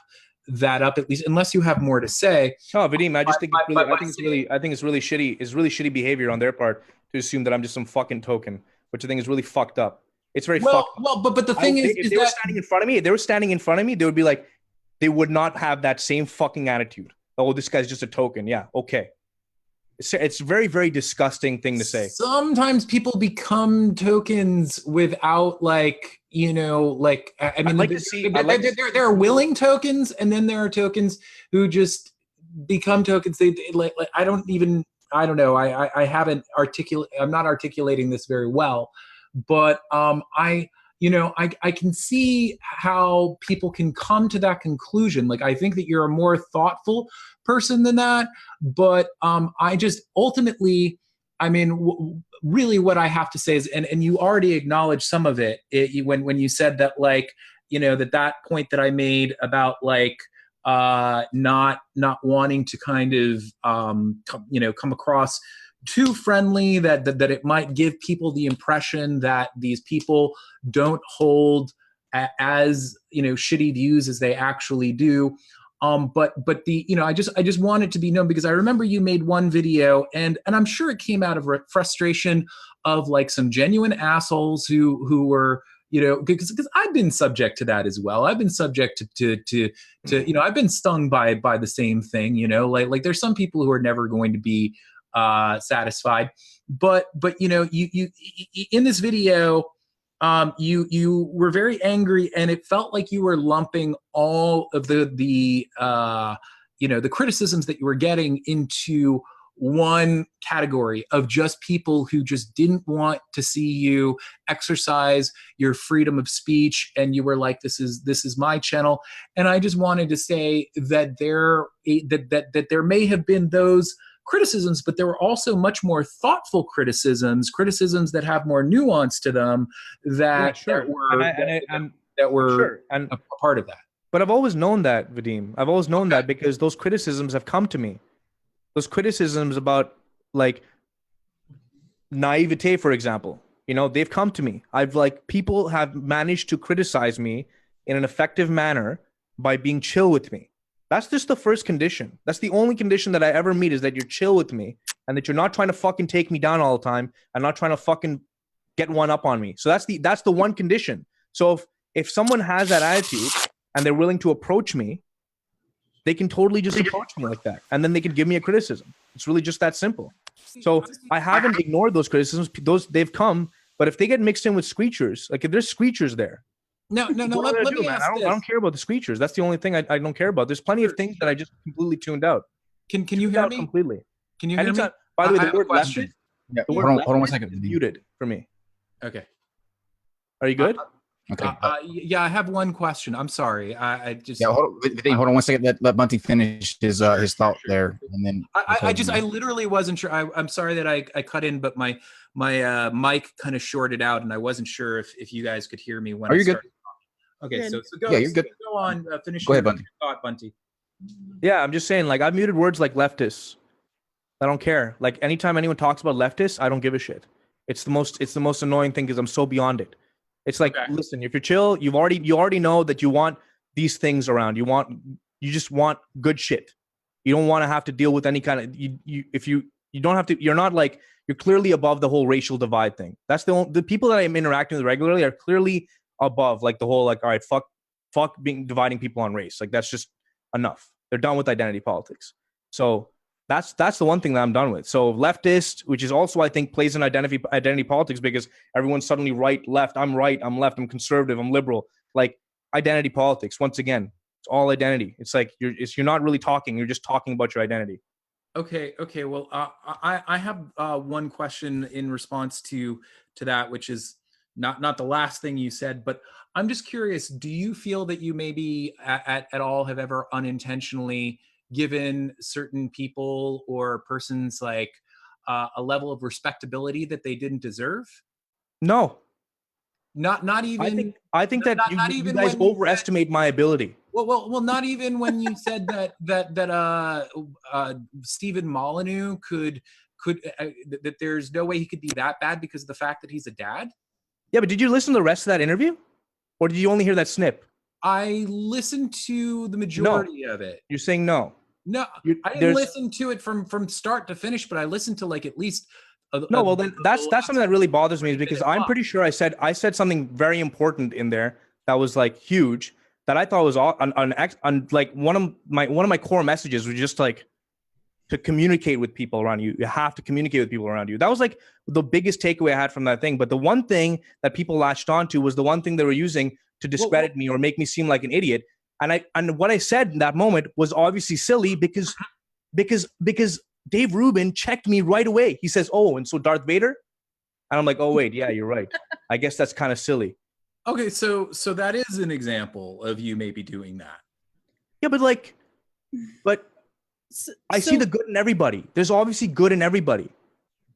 that up, at least, unless you have more to say. Oh, Vadim, I just think it's really shitty. It's really shitty behavior on their part to assume that I'm just some fucking token, which I think is really fucked up. It's very fucked up. Well, but the thing is, if they were standing in front of me, they would be like, they would not have that same fucking attitude. Oh, this guy's just a token. Yeah, okay. It's a very, very disgusting thing to say. Sometimes people become tokens without I mean, there are willing tokens, and then there are tokens who just become tokens. They I don't know. I'm not articulating this very well, but I can see how people can come to that conclusion. Like, I think that you're a more thoughtful person than that, but I just ultimately, I mean, really what I have to say is, and you already acknowledged some of it, when you said that, like, that point that I made about not wanting to kind of come across too friendly, that it might give people the impression that these people don't hold as shitty views as they actually do. But I just want it to be known, because I remember you made one video, and I'm sure it came out of frustration of like some genuine assholes who were, because I've been subject to that as well. I've been subject to I've been stung by the same thing. Like there's some people who are never going to be satisfied, but you in this video, you were very angry, and it felt like you were lumping all of the criticisms that you were getting into one category of just people who just didn't want to see you exercise your freedom of speech, and you were like, this is my channel. And I just wanted to say that there may have been those criticisms, but there were also much more thoughtful criticisms that have more nuance to them that were a part of that. But I've always known that, Vadim. I've always known that because those criticisms have come to me. Those criticisms about like naivete, for example, they've come to me. People have managed to criticize me in an effective manner by being chill with me. That's just the first condition. That's the only condition that I ever meet, is that you're chill with me and that you're not trying to fucking take me down all the time and not trying to fucking get one up on me. So that's the one condition. So if someone has that attitude and they're willing to approach me, they can totally just approach me like that. And then they can give me a criticism. It's really just that simple. So I haven't ignored those criticisms. They've come, but if they get mixed in with screechers, like if there's screechers there, no. Let me ask this. I don't care about the screechers. That's the only thing I don't care about. There's plenty of things that I just completely tuned out. Can you hear me completely? Can you hear me? By the way, the word leftist. Yeah, hold on 1 second. Muted for me. Okay. Are you good? Okay. Yeah, I have one question. I'm sorry. I just hold on 1 second. Let Bunty finish his thought there, and then I literally wasn't sure. I'm sorry that I cut in, but my mic kind of shorted out, and I wasn't sure if you guys could hear me when I started. Okay, good. so go. Yeah, you're good. Go on. Finish. Go ahead, Bunty. Thought, Bunty. Yeah, I'm just saying. Like, I've muted words like leftists. I don't care. Like, anytime anyone talks about leftists, I don't give a shit. It's the most annoying thing because I'm so beyond it. It's like, listen, if you're chill, you already know that you want these things around. You just want good shit. You don't want to have to deal with any kind of you don't have to. You're not like, you're clearly above the whole racial divide thing. That's the people that I'm interacting with regularly are clearly above like the whole like, all right, fuck dividing people on race. Like, that's just enough. They're done with identity politics. So that's the one thing that I'm done with. So leftist, which is also, I think, plays in identity politics, because everyone's suddenly right, left. I'm right, I'm left, I'm conservative, I'm liberal. Like, identity politics, once again, it's all identity. It's like you're not really talking. You're just talking about your identity. Okay. Well, I have one question in response to that, which is not the last thing you said, but I'm just curious. Do you feel that you maybe at all have ever unintentionally given certain people or persons like a level of respectability that they didn't deserve? No. Not even. I think that you guys overestimate my ability. Well, not even when you said that Stephen Molyneux could that there's no way he could be that bad because of the fact that he's a dad. Yeah, but did you listen to the rest of that interview, or did you only hear that snip? I listened to the majority of it. You're saying no. No, I didn't listen to it from start to finish, but I listened to like at least. Well, then that's something that really bothers me, is because I'm pretty sure I said something very important in there that was like huge, that I thought was on like one of my core messages was just like to communicate with people around you. You have to communicate with people around you. That was like the biggest takeaway I had from that thing. But the one thing that people latched onto was the one thing they were using to discredit me or make me seem like an idiot. And what I said in that moment was obviously silly because Dave Rubin checked me right away. He says, "Oh, and so Darth Vader?" And I'm like, "Oh, wait, yeah, you're right. I guess that's kind of silly." Okay, so that is an example of you maybe doing that. Yeah, but I see the good in everybody. There's obviously good in everybody.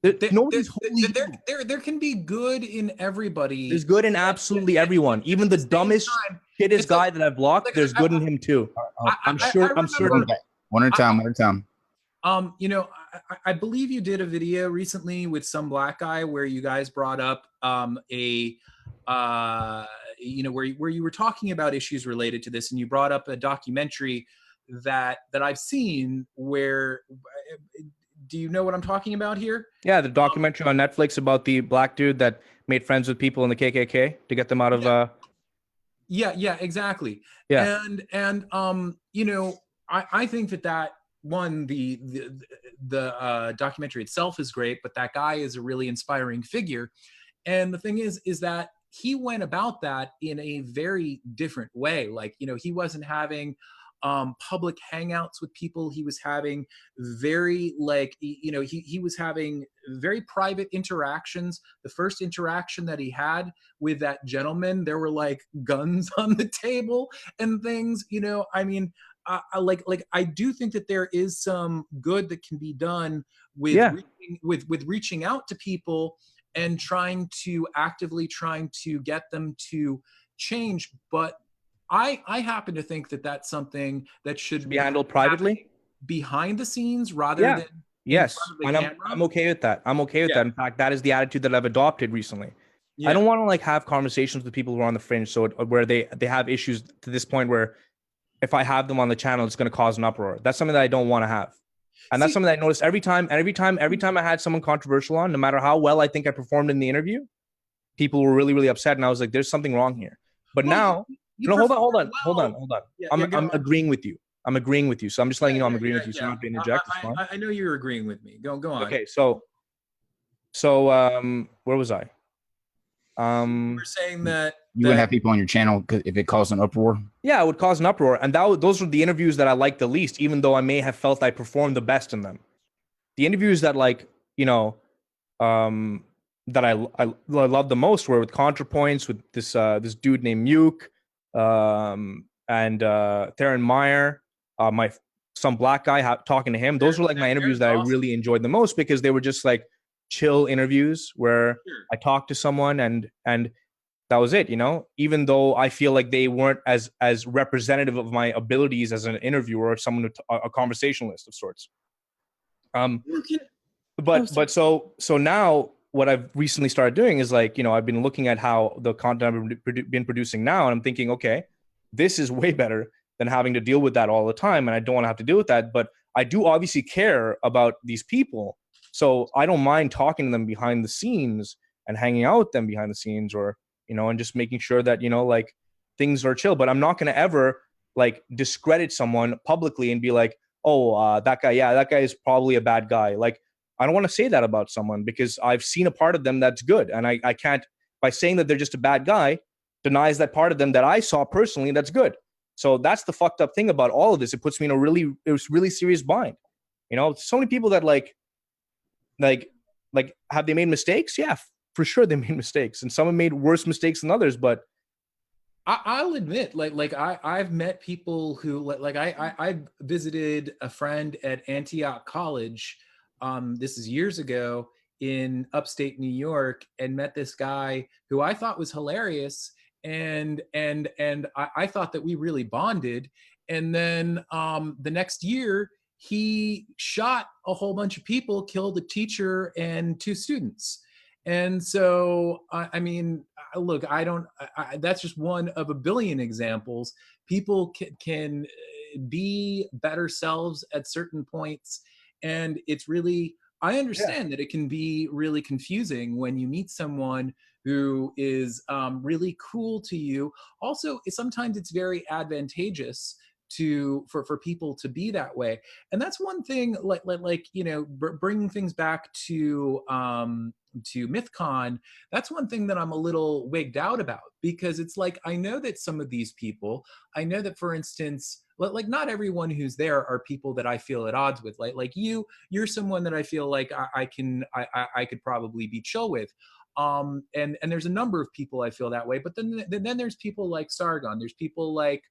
There can be good in everybody. There's good in absolutely everyone. Even the dumbest, shittest guy that I've blocked, there's good in him too. I'm certain. One at a time. I believe you did a video recently with some black guy where you guys brought up where you were talking about issues related to this, and you brought up a documentary that I've seen where. Do you know what I'm talking about here? Yeah, the documentary on Netflix about the black dude that made friends with people in the KKK to get them out of. Yeah, exactly. Yeah, and I think that one, the documentary itself is great, but that guy is a really inspiring figure. And the thing is that he went about that in a very different way. Like, he wasn't having public hangouts with people. He was having very he was having very private interactions. The first interaction that he had with that gentleman, there were like guns on the table and things. I do think that there is some good that can be done with Yeah. with reaching out to people and trying to get them to change. But I happen to think that that's something that should be handled privately, behind the scenes rather than in yes, front of the and camera. I'm okay with that. I'm okay with that. In fact, that is the attitude that I've adopted recently. I don't want to like have conversations with people who are on the fringe, so where they have issues to this point where if I have them on the channel, it's going to cause an uproar. That's something that I don't want to have. And that's something that I noticed every time I had someone controversial on, no matter how well I think I performed in the interview, people were really, really upset. And I was like, there's something wrong here. But now, hold on. I'm agreeing with you. So I'm just letting you know I'm agreeing with you. So I'm not going to interject. I know you're agreeing with me. Go on. Okay. So where was I? We're saying that you wouldn't have people on your channel if it caused an uproar. Yeah, it would cause an uproar, and those were the interviews that I liked the least, even though I may have felt I performed the best in them. The interviews that that I loved the most were with ContraPoints, with this dude named Muke, and Theron Meyer, some black guy talking to him. Those were like my interviews that I really enjoyed the most because they were just like chill interviews where I talked to someone and that was it, even though I feel like they weren't as representative of my abilities as an interviewer or someone a conversationalist of sorts. But so now what I've recently started doing is like, I've been looking at how the content I've been producing now, and I'm thinking, okay, this is way better than having to deal with that all the time. And I don't want to have to deal with that, but I do obviously care about these people. So I don't mind talking to them behind the scenes and hanging out with them behind the scenes, or, and just making sure that, like things are chill. But I'm not going to ever like discredit someone publicly and be like, oh, that guy is probably a bad guy. Like, I don't want to say that about someone because I've seen a part of them that's good. And I can't, by saying that they're just a bad guy, denies that part of them that I saw personally that's good. So that's the fucked up thing about all of this. It puts me in a really serious bind. So many people that like have they made mistakes? Yeah, for sure they made mistakes, and some have made worse mistakes than others. But I'll admit, I've met people who I visited a friend at Antioch College. This is years ago in upstate New York, and met this guy who I thought was hilarious, and I thought that we really bonded. And then the next year, he shot a whole bunch of people, killed a teacher and 2 students. And so, I mean, look, that's just one of a billion examples. People can be better selves at certain points. And it's really, I understand that it can be really confusing when you meet someone who is really cool to you. Also, sometimes it's very advantageous for people to be that way. And that's one thing, bringing things back to MythCon, that's one thing that I'm a little wigged out about, because it's like, I know that some of these people, I know that, for instance, like not everyone who's there are people that I feel at odds with. Like you're someone that I feel like I could probably be chill with. And there's a number of people I feel that way. But then there's people like Sargon. There's people like,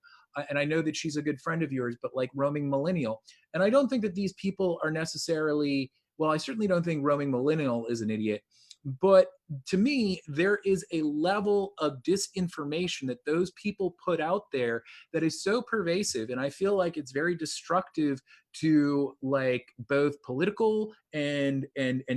and I know that she's a good friend of yours, but like Roaming Millennial. And I don't think that these people are necessarily, well, I certainly don't think Roaming Millennial is an idiot. But to me, there is a level of disinformation that those people put out there that is so pervasive. And I feel like it's very destructive to like both political and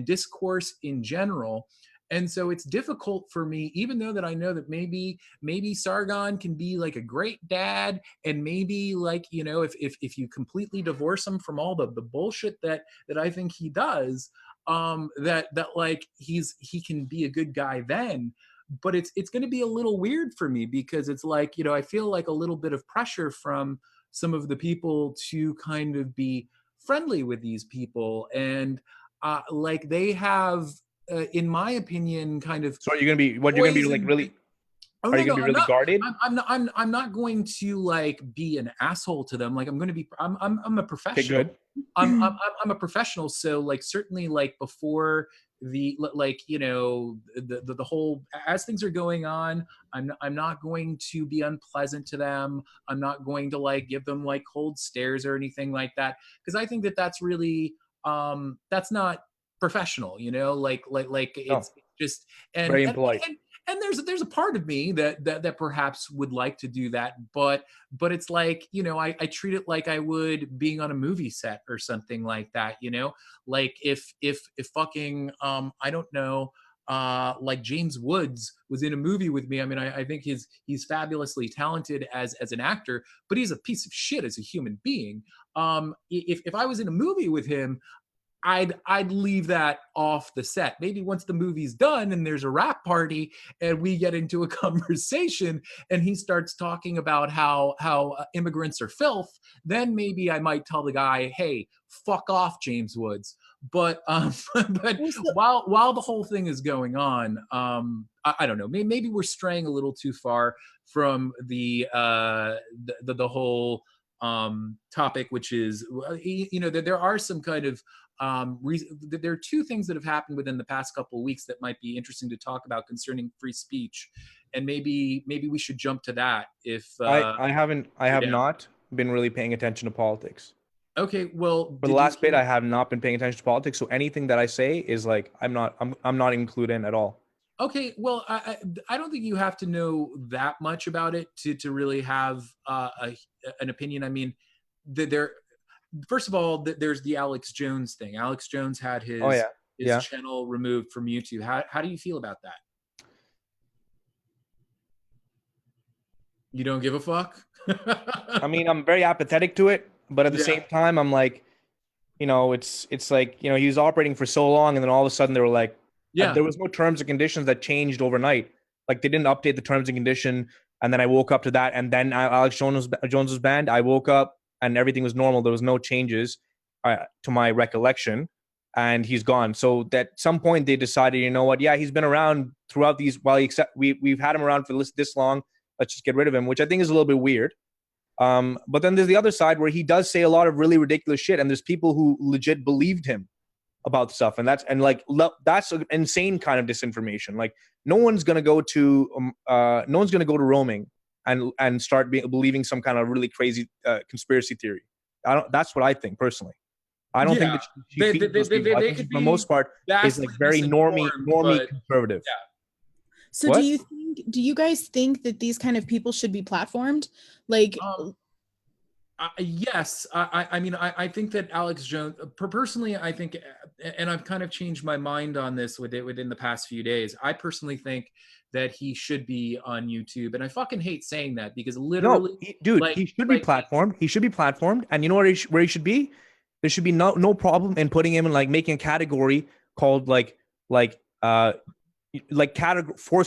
discourse in general. And so it's difficult for me, even though that I know that maybe Sargon can be like a great dad, and maybe like, if you completely divorce him from all the bullshit that I think he does, that like he can be a good guy then. But it's going to be a little weird for me, because it's like, I feel like a little bit of pressure from some of the people to kind of be friendly with these people, and like they have, in my opinion, kind of. So you're gonna be like really? Are you gonna be really guarded? I'm not going to like be an asshole to them. Like I'm a professional. Okay, good. I'm a professional. So like certainly like before the whole, as things are going on, I'm not going to be unpleasant to them. I'm not going to like give them like cold stares or anything like that, because I think that that's really that's not professional, it's just, and Very and, impolite. and there's a part of me that perhaps would like to do that, but it's like, I treat it like I would being on a movie set or something like that, like if fucking I don't know, like James Woods was in a movie with me. I mean, I think he's fabulously talented as an actor, but he's a piece of shit as a human being. If I was in a movie with him, I'd leave that off the set. Maybe once the movie's done and there's a rap party and we get into a conversation and he starts talking about how immigrants are filth, then maybe I might tell the guy, hey, fuck off, James Woods. But but while the whole thing is going on, I don't know. Maybe we're straying a little too far from the whole topic, which is, that there are some kind of there are two things that have happened within the past couple of weeks that might be interesting to talk about concerning free speech, and maybe we should jump to that. If I have not been really paying attention to politics. Okay, well, for the last bit, I have not been paying attention to politics, so anything that I say is like I'm not included in at all. Okay, well, I don't think you have to know that much about it to really have an opinion. I mean, first of all, there's the Alex Jones thing. Alex Jones had his channel removed from YouTube. How do you feel about that? You don't give a fuck? I mean, I'm very apathetic to it, but at the same time, I'm like, it's like, he was operating for so long, and then all of a sudden they were like, there was no terms and conditions that changed overnight. Like they didn't update the terms and condition, and then I woke up to that, and then Alex Jones was banned. I woke up and everything was normal. There was no changes to my recollection, and he's gone. So at some point they decided, you know what? Yeah, he's been around throughout these. We've had him around for this long. Let's just get rid of him, which I think is a little bit weird. But then there's the other side where he does say a lot of really ridiculous shit, and there's people who legit believed him about stuff, and that's an insane kind of disinformation. Like no one's gonna go to roaming and start believing some kind of really crazy conspiracy theory. That's what I think personally. I don't think that she feeds those people. I think for the most part is like very normie conservative. Yeah. So do you guys think that these kind of people should be platformed? Like, yes. I mean, I think that Alex Jones, personally, I think, and I've kind of changed my mind on this within the past few days. I personally think that he should be on YouTube, and I fucking hate saying that because literally, he should be platformed. He should be platformed, and you know where he should be? There should be no problem in putting him in, like, making a category called force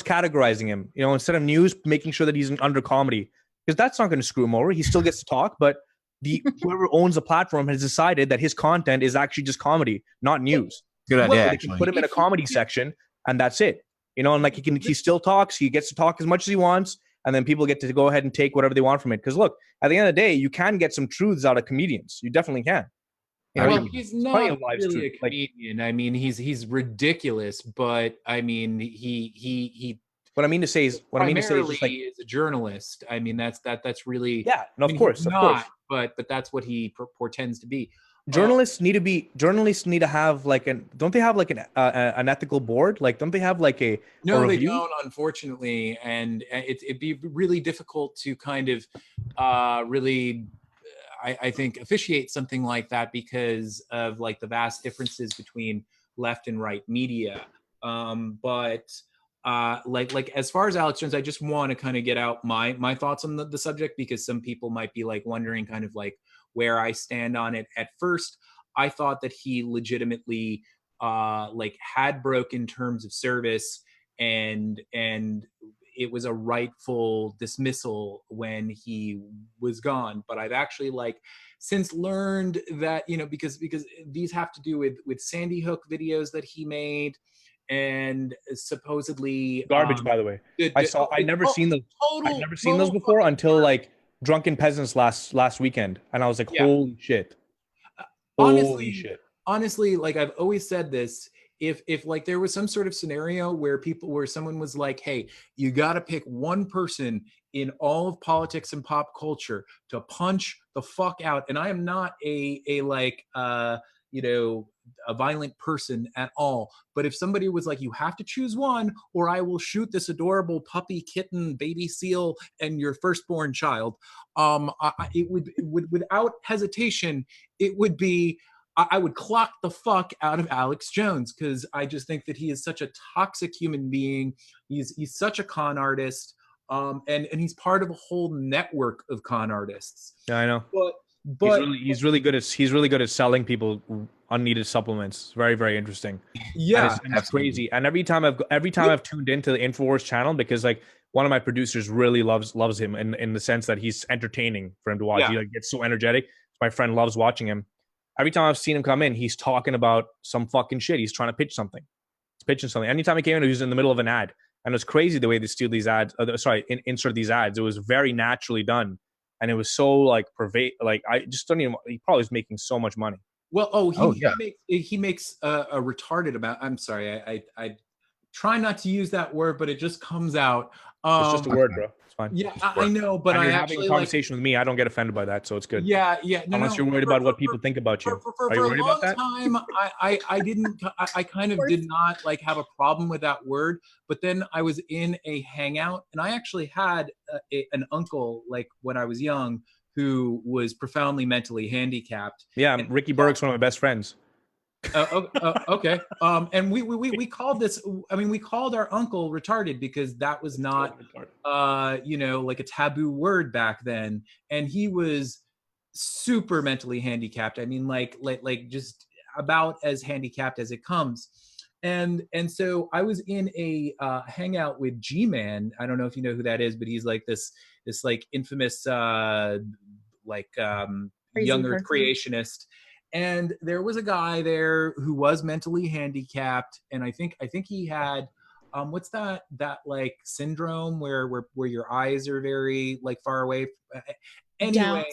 categorizing him, instead of news, making sure that he's under comedy, because that's not going to screw him over. He still gets to talk, but whoever owns the platform has decided that his content is actually just comedy, not news. Good idea. They can put him in a comedy section, and that's it. And like he still talks. He gets to talk as much as he wants, and then people get to go ahead and take whatever they want from it. Because look, at the end of the day, you can get some truths out of comedians. You definitely can. He's not really a comedian. I mean, he's ridiculous, but I mean, he. What I mean to say is just like, is a journalist. I mean, that's really of course, but that's what he portends to be. Journalists need to have don't they have like an ethical board? Like, don't they have like a they don't, unfortunately, and it'd be really difficult to kind of really. I think officiate something like that because of like the vast differences between left and right media. But as far as Alex Jones, I just want to kind of get out my thoughts on the subject, because some people might be like wondering kind of like where I stand on it. At first, I thought that he legitimately had broken terms of service, and it was a rightful dismissal when he was gone. But I've actually since learned that, because these have to do with Sandy Hook videos that he made, and supposedly garbage, by the way. I'd never seen those before until like Drunken Peasants last weekend. And I was like, holy shit. Honestly, like I've always said this, if like there was some sort of scenario where someone was like, hey, you got to pick one person in all of politics and pop culture to punch the fuck out, and I am not a like you know, a violent person at all, but if somebody was like, you have to choose one or I will shoot this adorable puppy, kitten, baby seal and your firstborn child, it would without hesitation, it would be, I would clock the fuck out of Alex Jones, because I just think that he is such a toxic human being. He's such a con artist, and he's part of a whole network of con artists. Yeah, I know. But he's really good at selling people unneeded supplements. It's very, very interesting. Yeah, and it's crazy. And every time I've tuned into the Infowars channel, because like one of my producers really loves him in the sense that he's entertaining for him to watch. Yeah. He like gets so energetic. My friend loves watching him. Every time I've seen him come in, he's talking about some fucking shit. He's trying to pitch something. He's pitching something. Anytime he came in, he was in the middle of an ad. And it was crazy the way they steal these ads. Insert these ads. It was very naturally done. And it was so like like I just don't even. He probably was making so much money. Well, he makes a retarded amount. I'm sorry, I try not to use that word, but it just comes out. It's just a word, bro. It's fine. Yeah, I know, but you're I having a conversation with me. I don't get offended by that, so it's good. Yeah. Unless you're worried about what people think about you. Are you worried about that? For a long time, I didn't. I kind of did not like have a problem with that word. But then I was in a hangout, and I actually had an uncle, like when I was young, who was profoundly mentally handicapped. Yeah, Ricky Burke's one of my best friends. Okay. And we called this. I mean, we called our uncle retarded because that was not, you know, like a taboo word back then. And he was super mentally handicapped. I mean, like just about as handicapped as it comes. And so I was in a hangout with G-Man. I don't know if you know who that is, but he's like this like infamous young earth creationist. And there was a guy there who was mentally handicapped, and I think he had what's that like syndrome where your eyes are very like far away. Anyway,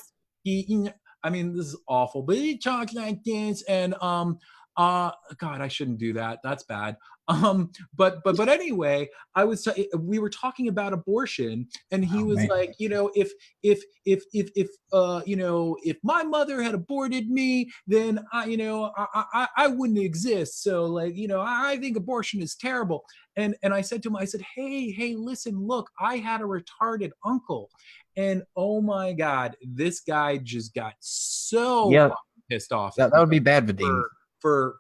I mean, this is awful, but he talks like this, and God, I shouldn't do that. That's bad. But anyway, we were talking about abortion, and he was like, you know, if you know, if my mother had aborted me, then I wouldn't exist. So like, you know, I think abortion is terrible. And I said to him, I said, hey, listen, look, I had a retarded uncle, and oh my God, this guy just got so pissed off. That would be bad, Vadim. For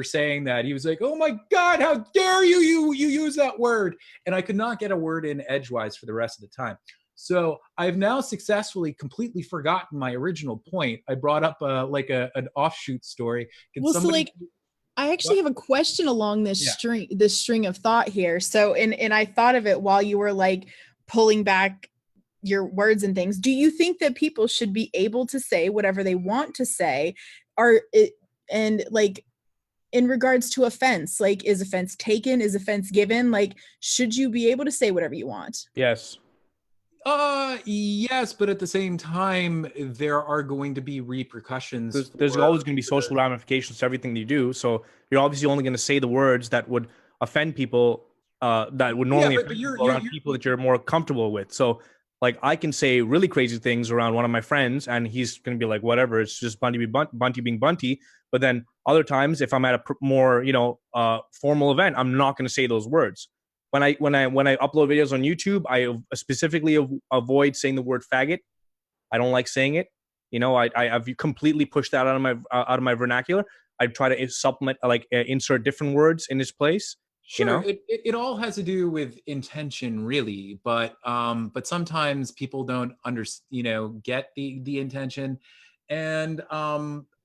saying that. He was like, oh my God, how dare you use that word. And I could not get a word in edgewise for the rest of the time. So I've now successfully completely forgotten my original point. I brought up an offshoot story. I actually have a question along this string of thought here. So, and I thought of it while you were like pulling back your words and things. Do you think that people should be able to say whatever they want to say? And like in regards to offense, like is offense taken? Is offense given? Like, should you be able to say whatever you want? Yes. Yes, but at the same time, there are going to be repercussions. There's always going to be social ramifications to everything you do. So you're obviously only going to say the words that would offend people, that would normally offend people around people that you're more comfortable with. So like I can say really crazy things around one of my friends, and he's going to be like, whatever, it's just Bunty being Bunty. But then other times, if I'm at a more, you know, formal event, I'm not going to say those words. When I upload videos on YouTube, I specifically avoid saying the word faggot. I don't like saying it. You know, I've completely pushed that out of my vernacular. I try to supplement, insert different words in its place. Sure, you know? it all has to do with intention, really. But sometimes people don't get the intention, and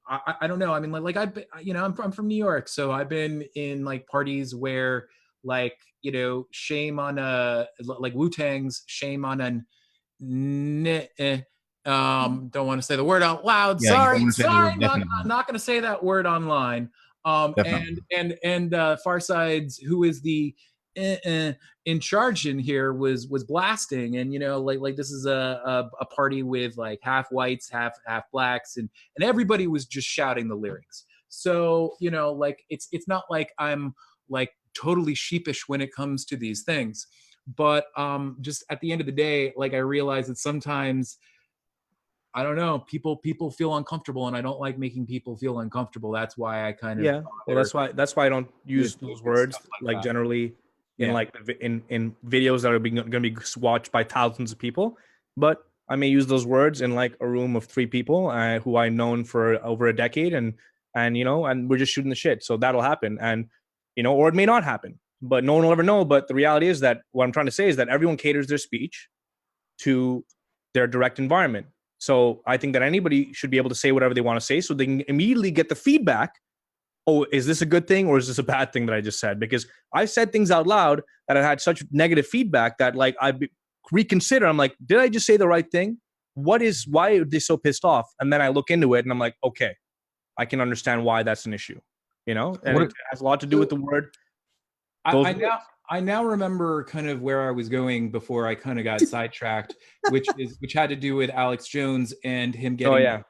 I don't know. I mean, I'm from New York, so I've been in like parties where shame on like Wu-Tang's shame on an don't want to say the word out loud. Sorry, not going to say that word online. And Farside's, who is the in charge in here, was blasting, and like this is a party with like half whites, half blacks, and everybody was just shouting the lyrics. So, you know, like it's not like I'm like totally sheepish when it comes to these things. But just at the end of the day, like I realize that sometimes I don't know, people feel uncomfortable, and I don't like making people feel uncomfortable. That's why I kind of Well, that's why I don't use those words like generally in like in videos that are going to be watched by thousands of people. But I may use those words in like a room of 3 people who I've known for over a decade, and you know, and we're just shooting the shit. So that'll happen, and you know, or it may not happen, but no one will ever know. But the reality is that what I'm trying to say is that everyone caters their speech to their direct environment. So I think that anybody should be able to say whatever they want to say, so they can immediately get the feedback. Oh, is this a good thing or is this a bad thing that I just said? Because I said things out loud that I had such negative feedback that like I reconsider. I'm like, did I just say the right thing? Why are they so pissed off? And then I look into it and I'm like, okay, I can understand why that's an issue. You know, and it has a lot to do with the word. I now remember kind of where I was going before I kind of got sidetracked, which had to do with Alex Jones and him getting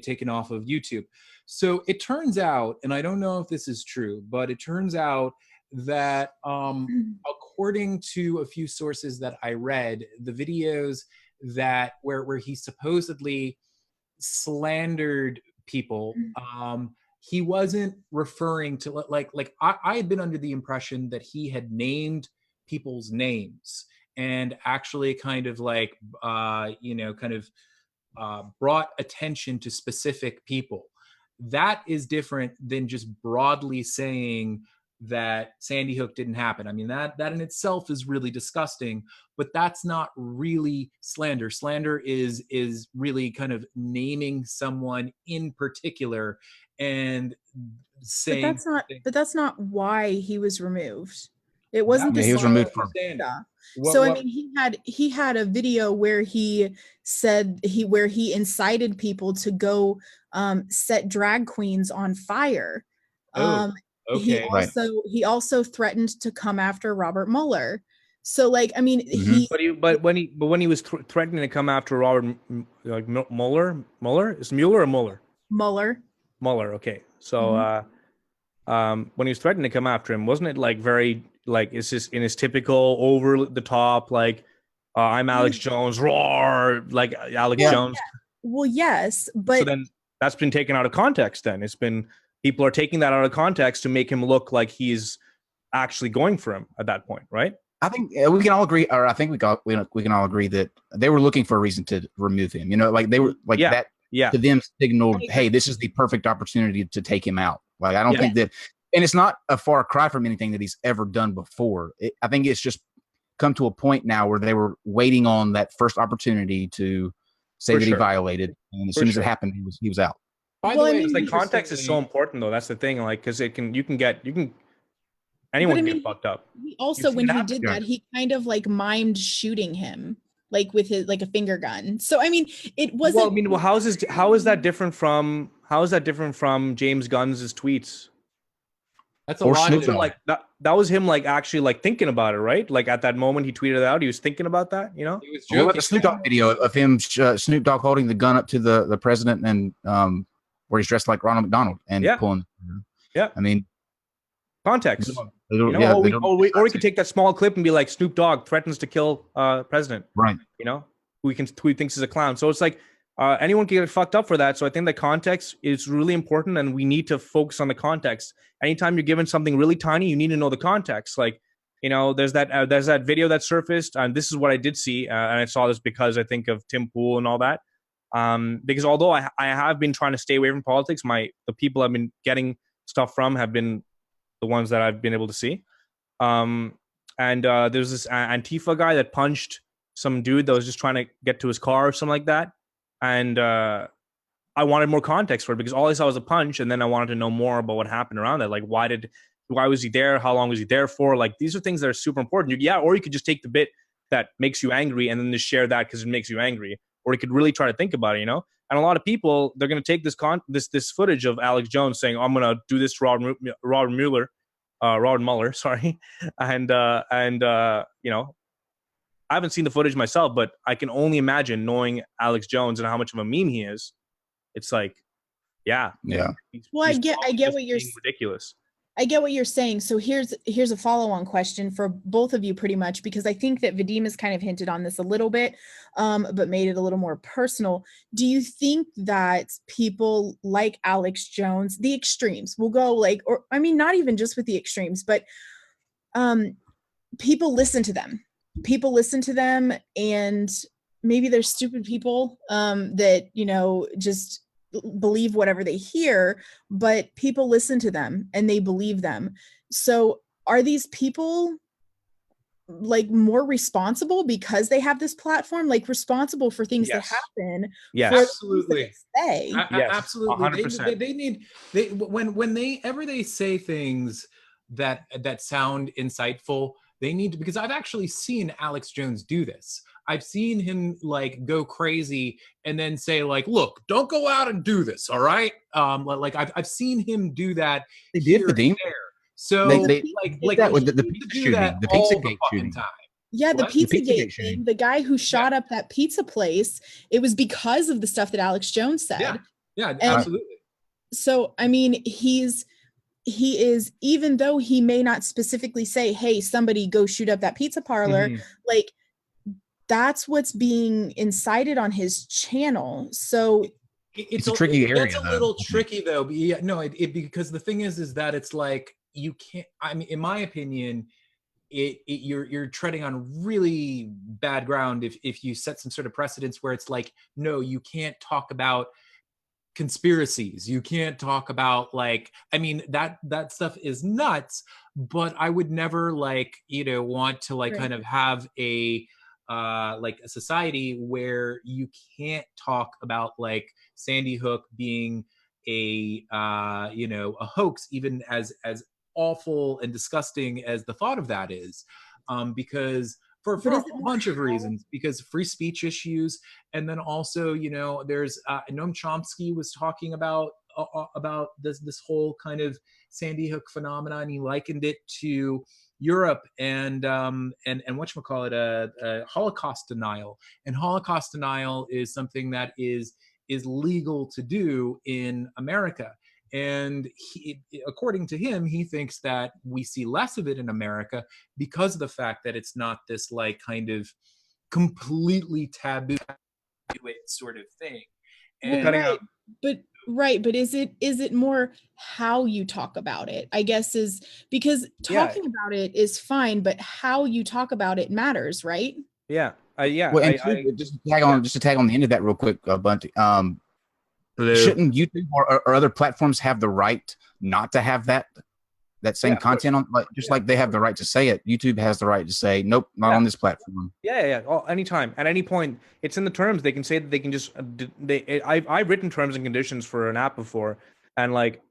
taken off of YouTube. So it turns out, and I don't know if this is true, but it turns out that according to a few sources that I read, the videos that where he supposedly slandered people, he wasn't referring to like I had been under the impression that he had named people's names and actually kind of like brought attention to specific people. That is different than just broadly saying that Sandy Hook didn't happen. I mean, that in itself is really disgusting, but that's not really slander. Slander is really kind of naming someone in particular and saying. But that's not why he was removed. It wasn't he was removed for so I mean, he had a video where he said where he incited people to go set drag queens on fire. Okay. He also threatened to come after Robert Mueller. So like, I mean, when he was threatening to come after Robert, like Mueller, is Mueller or Mueller? Mueller. Okay. So when he was threatening to come after him, wasn't it like very like it's just in his typical over the top like I'm Alex Jones, roar, like Alex Jones? Well, yes, but so then that's been taken out of context. Then it's been people are taking that out of context to make him look like he's actually going for him at that point, right? I think we can all agree, or I think we can all agree that they were looking for a reason to remove him. You know, like they were like that. Yeah. To them signaled, hey, this is the perfect opportunity to take him out. Like I don't think that, and it's not a far cry from anything that he's ever done before. I think it's just come to a point now where they were waiting on that first opportunity to say he violated, and as soon as it happened, he was out. By the way, it's like context is so important though. That's the thing, like because anyone can get fucked up. He also, when he did that, he kind of like mimed shooting him, like with his like a finger gun. So I mean, it wasn't. Well, I mean, how is that different from James Gunn's tweets? That's a lot of like that was him like actually like thinking about it, right? Like at that moment he tweeted it out, he was thinking about that, you know? He was joking. What about the Snoop Dogg video of him Snoop Dogg holding the gun up to the president and where he's dressed like Ronald McDonald and pulling. Yeah. I mean, context. You know, or we could take that small clip and be like Snoop Dogg threatens to kill president. Right. You know, who he thinks is a clown. So it's like anyone can get fucked up for that. So I think the context is really important, and we need to focus on the context. Anytime you're given something really tiny, you need to know the context. Like, you know, there's that video that surfaced, and this is what I did see, and I saw this because I think of Tim Pool and all that. Because although I have been trying to stay away from politics, the people I've been getting stuff from have been the ones that I've been able to see. And there's this Antifa guy that punched some dude that was just trying to get to his car or something like that. And I wanted more context for it because all I saw was a punch, and then I wanted to know more about what happened around that. Like, why was he there? How long was he there for? Like, these are things that are super important. Or you could just take the bit that makes you angry and then just share that because it makes you angry. Or you could really try to think about it, you know? And a lot of people, they're going to take this footage of Alex Jones saying, I'm going to do this to Robert Mueller, sorry. And you know, I haven't seen the footage myself, but I can only imagine knowing Alex Jones and how much of a meme he is. It's like, Yeah. Yeah. Well, I get what you're ridiculous. I get what you're saying. So here's a follow-on question for both of you pretty much, because I think that Vadim has kind of hinted on this a little bit, but made it a little more personal. Do you think that people like Alex Jones, the extremes, will go like, or I mean, not even just with the extremes, but people listen to them. People listen to them, and maybe they're stupid people that, you know, just believe whatever they hear, but people listen to them and they believe them. So are these people like more responsible because they have this platform, like responsible for things that happen? Yes, for absolutely. Say. Yes, absolutely. 100%. They need when they say things that sound insightful, they need to, because I've actually seen Alex Jones do this. I've seen him like go crazy and then say like, look, don't go out and do this. All right. Like I've seen him do that. They did, Vadim. So they like that with he the needs pizza to do shooting, that the all Pizzagate the shooting. fucking time. Yeah, the What? Pizzagate thing, the guy who shot up that pizza place, it was because of the stuff that Alex Jones said. Yeah, And absolutely. so, I mean, he is, even though he may not specifically say, hey, somebody go shoot up that pizza parlor, like that's what's being incited on his channel. So it's a tricky area. It's a little tricky though. But yeah, no, because the thing is that it's like you can't. I mean, in my opinion, you're treading on really bad ground if you set some sort of precedence where it's like, no, you can't talk about conspiracies. You can't talk about like, I mean, that stuff is nuts. But I would never like, you know, want to like kind of have a like a society where you can't talk about like Sandy Hook being a you know, a hoax, even as awful and disgusting as the thought of that is, because for a bunch of reasons, because free speech issues, and then also, you know, there's Noam Chomsky was talking about this whole kind of Sandy Hook phenomenon. He likened it to Europe and whatchamacallit, Holocaust denial. And Holocaust denial is something that is legal to do in America. And according to him, he thinks that we see less of it in America because of the fact that it's not this like kind of completely taboo sort of thing. And, but is it more how you talk about it, I guess, is because talking about it is fine, but how you talk about it matters, right? Yeah. Well, just to tag on the end of that real quick, Bunty. Shouldn't YouTube or other platforms have the right not to have that same content on, like they have the right to say it? YouTube has the right to say, nope, not on this platform. Oh, anytime, at any point, it's in the terms. They can say that they can just I've written terms and conditions for an app before, and like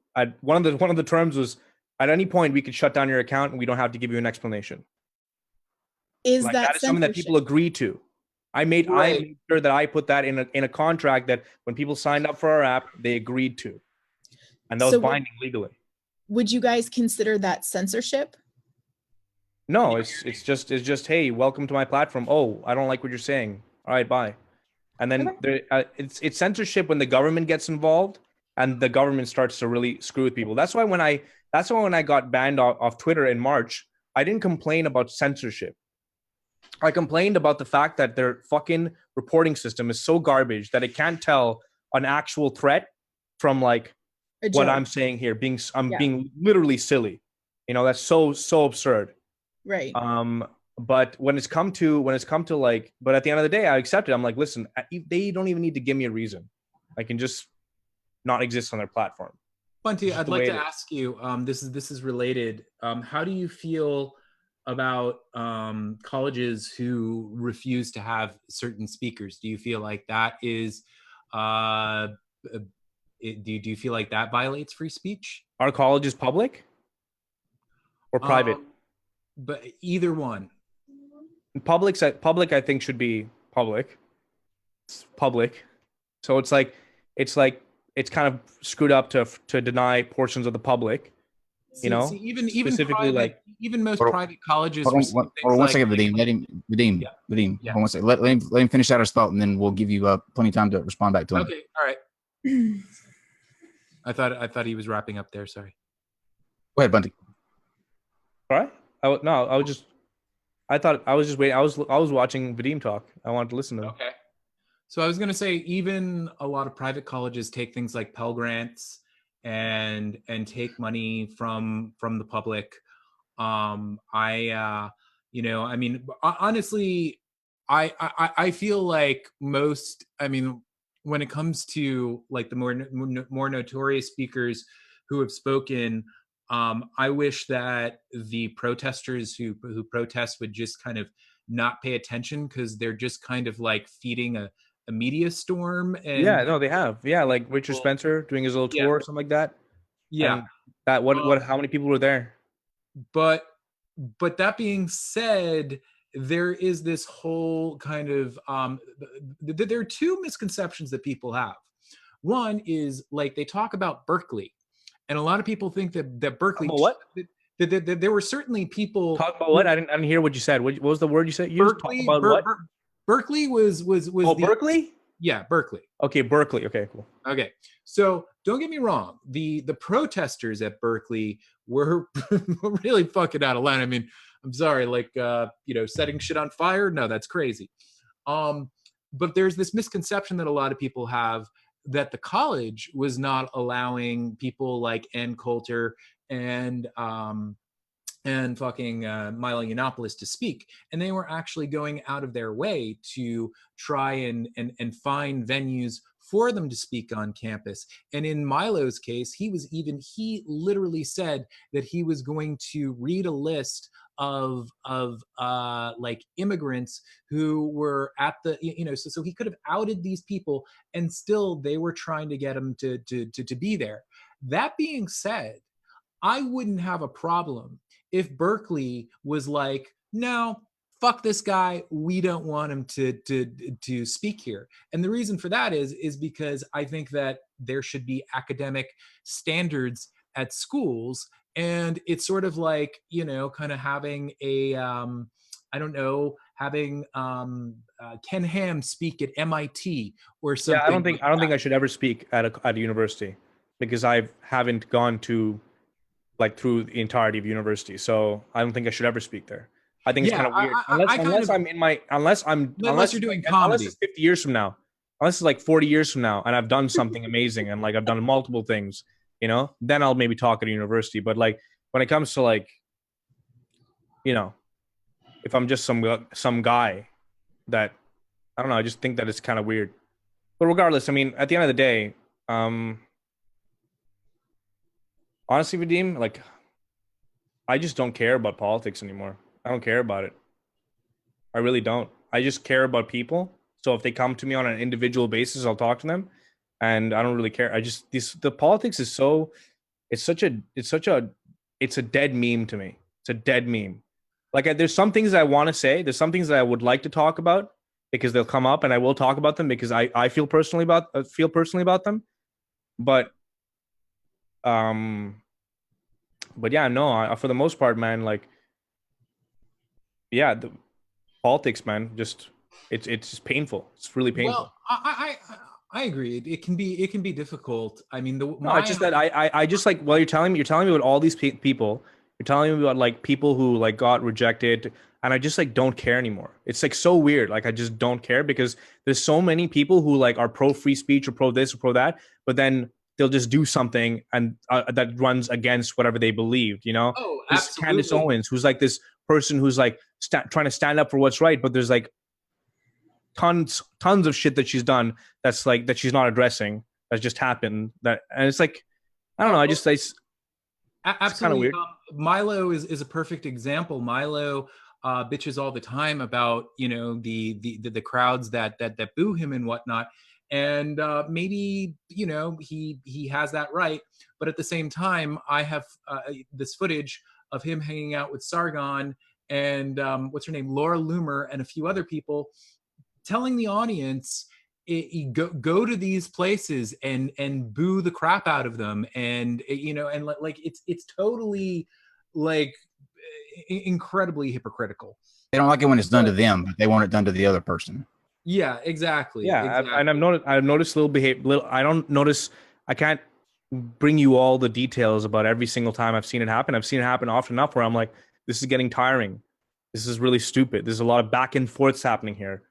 one of the terms was, at any point we could shut down your account and we don't have to give you an explanation. Is like, that is something that people agree to? I made sure that I put that in a contract that when people signed up for our app, they agreed to, and that was binding legally. Would you guys consider that censorship? No, it's just hey, welcome to my platform. Oh, I don't like what you're saying. All right, bye. And then it's censorship when the government gets involved and the government starts to really screw with people. That's why when I got banned off Twitter in March, I didn't complain about censorship. I complained about the fact that their fucking reporting system is so garbage that it can't tell an actual threat from like what I'm saying here being literally silly. You know, that's so absurd. Right. But when it's come to like, but at the end of the day, I accept it. I'm like, listen, they don't even need to give me a reason. I can just not exist on their platform. Bunty, I'd like to ask you, this is related. How do you feel about colleges who refuse to have certain speakers? Do you feel like that is do you feel like that violates free speech? Our college is public or private? But either one. Public, I think, should be public. It's public, so it's kind of screwed up to deny portions of the public. Even specifically private, even most private colleges. Hold on one second, Vadim. Vadim. Hold on one second. Let him finish out his thought, and then we'll give you plenty of time to respond back to him. Okay. All right. I thought he was wrapping up there. Sorry. Go ahead, Bunty. All right. I thought I was just waiting. I was watching Vadim talk. I wanted to listen to him. Okay. So I was going to say, even a lot of private colleges take things like Pell Grants and take money from the public. Honestly, I feel like most, when it comes to like the more notorious speakers who have spoken, I wish that the protesters who protest would just kind of not pay attention, because they're just kind of like feeding a media storm. And yeah, no, they have. Yeah, like Richard Spencer doing his little tour or something like that. Yeah. And that how many people were there? But that being said, there is this whole kind of there are two misconceptions that people have. One is, like, they talk about Berkeley, and a lot of people think that Berkeley. What? That there were certainly people talk about what? I didn't hear what you said. What was the word you said? Berkeley. Talk about what? Berkeley was Berkeley? Yeah, Berkeley. Okay, Berkeley. Okay, cool. Okay, so don't get me wrong. The protesters at Berkeley were really fucking out of line. I mean, I'm sorry, like setting shit on fire. No, that's crazy. But there's this misconception that a lot of people have that the college was not allowing people like Ann Coulter and fucking Milo Yiannopoulos to speak, and they were actually going out of their way to try and find venues for them to speak on campus. And in Milo's case, he literally said that he was going to read a list of like immigrants who were at the, so he could have outed these people, and still they were trying to get him to be there. That being said, I wouldn't have a problem if Berkeley was like, no, fuck this guy, we don't want him to speak here. And the reason for that is because I think that there should be academic standards at schools, and it's sort of like, kind of having a having Ken Ham speak at MIT or something. Yeah, I don't think I should ever speak at a university, because I haven't gone to like through the entirety of university, so I don't think I should ever speak there. I think it's kind of weird, unless you're doing comedy. Unless it's 50 years from now, unless it's like 40 years from now, and I've done something amazing, and like I've done multiple things, then I'll maybe talk at a university. But like when it comes to like, if I'm just some guy that, I don't know, I just think that it's kind of weird. But regardless, I mean, at the end of the day, honestly, Vadim, like, I just don't care about politics anymore. I don't care about it. I really don't. I just care about people. So if they come to me on an individual basis, I'll talk to them, and I don't really care. The politics is it's a dead meme to me. It's a dead meme. Like, there's some things that I want to say. There's some things that I would like to talk about, because they'll come up, and I will talk about them because I feel personally about them. But yeah, no, for the most part, man, like, yeah, the politics, man, just it's just painful. It's really painful. Well, I agree. It can be difficult. I mean, it's just that I just, like, well, you're telling me about all these people. You're telling me about like people who like got rejected, and I just like don't care anymore. It's like so weird. Like, I just don't care, because there's so many people who like are pro free speech or pro this or pro that, but then they'll just do something and that runs against whatever they believed. Oh, absolutely. Candace Owens, who's like this person who's like trying to stand up for what's right, but there's like tons of shit that she's done that's like that she's not addressing, that's just happened. And it's like, I don't know. Absolutely. Kind of weird. Milo is a perfect example. Milo bitches all the time about the crowds that boo him and whatnot, and maybe he has that right, but at the same time, I have this footage of him hanging out with Sargon and what's her name, Laura Loomer, and a few other people, telling the audience, go to these places and boo the crap out of them, and and like it's totally like incredibly hypocritical. They don't like it when it's done to them, but they want it done to the other person. Yeah, exactly. Yeah, exactly. And I've noticed little. I don't notice. I can't bring you all the details about every single time I've seen it happen. I've seen it happen often enough where I'm like, this is getting tiring. This is really stupid. There's a lot of back and forths happening here.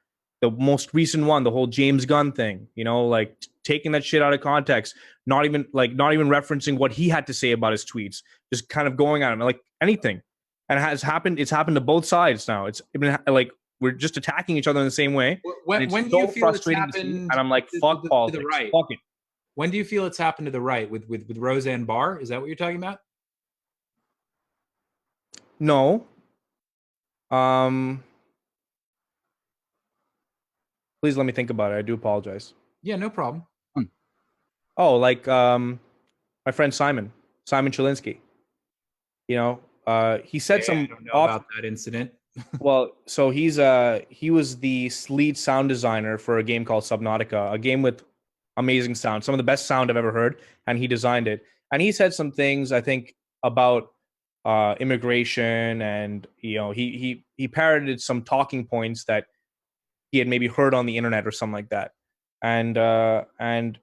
The most recent one, the whole James Gunn thing, like taking that shit out of context, not even referencing what he had to say about his tweets, just kind of going at him like anything. And it's happened to both sides now. It's been like we're just attacking each other in the same way. When do you feel it's happened? And I'm like, fuck politics. To the right. Fuck it. When do you feel it's happened to the right with Roseanne Barr? Is that what you're talking about? No. Please let me think about it. I do apologize. Yeah, no problem. Oh, like my friend Simon Chilinsky. He said some. I don't know about that incident. Well, so he was the lead sound designer for a game called Subnautica, a game with amazing sound, some of the best sound I've ever heard, and he designed it. And he said some things, I think, about immigration, and he parroted some talking points that he had maybe heard on the internet or something like that. And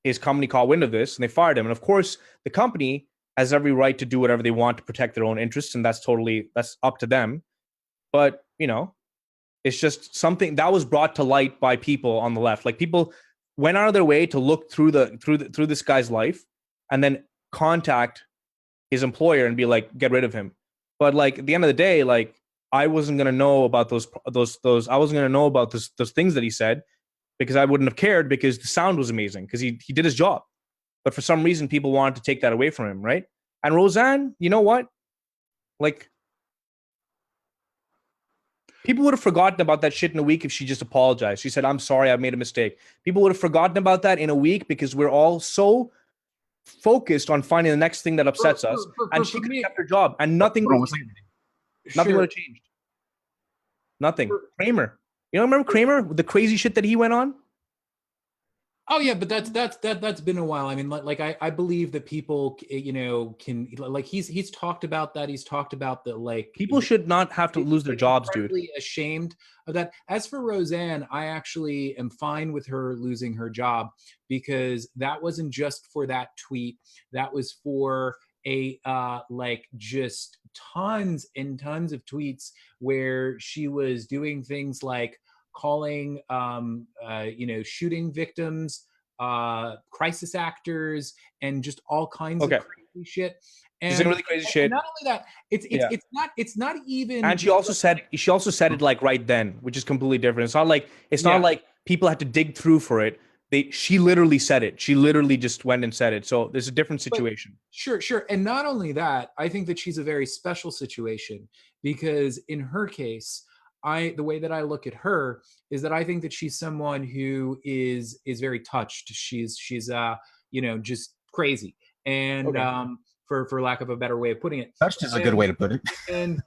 his company caught wind of this and they fired him. And of course, the company has every right to do whatever they want to protect their own interests, and that's up to them. But it's just something that was brought to light by people on the left. Like, people went out of their way to look through this guy's life and then contact his employer and be like, get rid of him. But like, at the end of the day, like, I wasn't going to know about those I wasn't going to know about those things that he said, because I wouldn't have cared, because the sound was amazing, because he did his job. But for some reason, people wanted to take that away from him, right? And Roseanne, you know what? Like, people would have forgotten about that shit in a week if she just apologized. She said, I'm sorry, I made a mistake. People would have forgotten about that in a week, because we're all so focused on finding the next thing that upsets us. And she could have kept her job, and nothing would have changed. Nothing. Kramer. Remember Kramer? The crazy shit that he went on? Oh yeah, but that's been a while. I mean, like I believe that people, can, like, he's talked about that. He's talked about that, like, people should not have to lose their jobs, dude. Ashamed of that. As for Roseanne, I actually am fine with her losing her job, because that wasn't just for that tweet. That was for just tons and tons of tweets where she was doing things like calling shooting victims crisis actors, and just all kinds of crazy shit. And she's really crazy shit. And not only that, it's not even. And she also said it like right then, which is completely different. It's not like people had to dig through for it. She literally said it. She literally just went and said it. So there's a different situation. But sure. And not only that, I think that she's a very special situation, because in her case, the way that I look at her is that I think that she's someone who is very touched. She's just crazy. And for lack of a better way of putting it. Touched is a good way to put it. And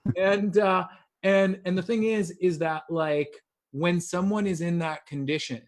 the thing is that, like, when someone is in that condition,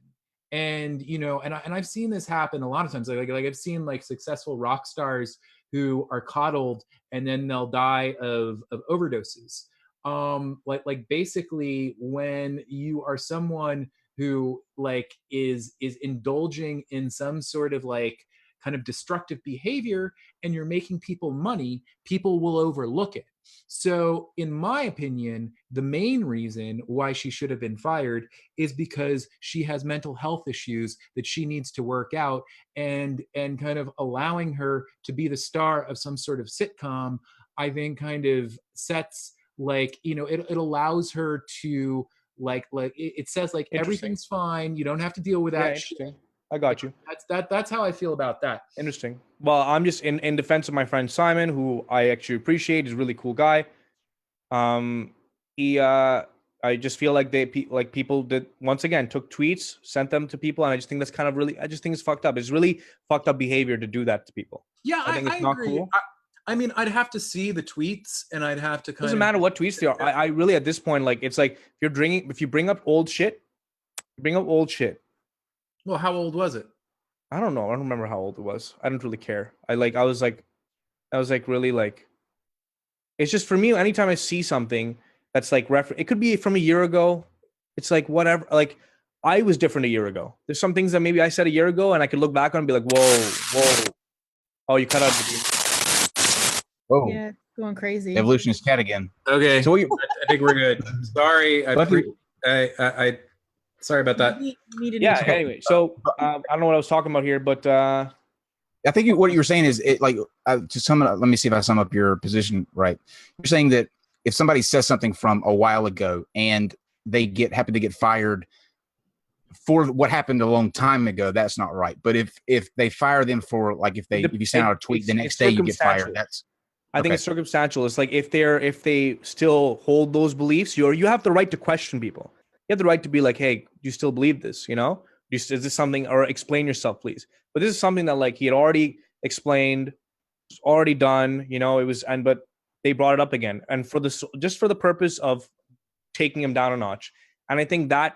and and I've seen this happen a lot of times. Like I've seen like successful rock stars who are coddled and then they'll die of overdoses. Like basically, when you are someone who like is indulging in some sort of like kind of destructive behavior and you're making people money, people will overlook it. So in my opinion, the main reason why she should have been fired is because she has mental health issues that she needs to work out, and kind of allowing her to be the star of some sort of sitcom, I think kind of sets like, it allows her to like it says like everything's fine, you don't have to deal with that shit. I got you. That's how I feel about that. Interesting. Well, I'm just in defense of my friend Simon, who I actually appreciate. He's a really cool guy. I just feel like people did, once again, took tweets, sent them to people, and I just think that's I just think it's fucked up. It's really fucked up behavior to do that to people. Yeah, I think it's not cool. I mean, I'd have to see the tweets, and I'd have to doesn't matter what tweets they are. I really, at this point, like, it's like if you bring up old shit, Well, how old was it? I don't know. I don't remember how old it was. I didn't really care. I was really like, it's just for me, anytime I see something that's like it could be from a year ago. It's like, whatever. Like, I was different a year ago. There's some things that maybe I said a year ago and I could look back on and be like, whoa. Oh, you cut out the. Oh, Yeah, going crazy. evolutionist cat again. Okay, So I think we're good. Sorry, I sorry about that. You need an Yeah. intro. Anyway, so I don't know what I was talking about here, but I think what you were saying is it like to sum it up. Let me see if I sum up your position right. You're saying that if somebody says something from a while ago and they happen to get fired for what happened a long time ago, that's not right. But if they fire them for like if you send out a tweet the next day you get fired, that's I think it's circumstantial. It's like if they still hold those beliefs, you have the right to question people. You have the right to be like, hey, do you still believe this? You know, is this something? Or explain yourself, please. But this is something that like he had already explained, already done. You know, but they brought it up again, and for the purpose of taking him down a notch. And I think that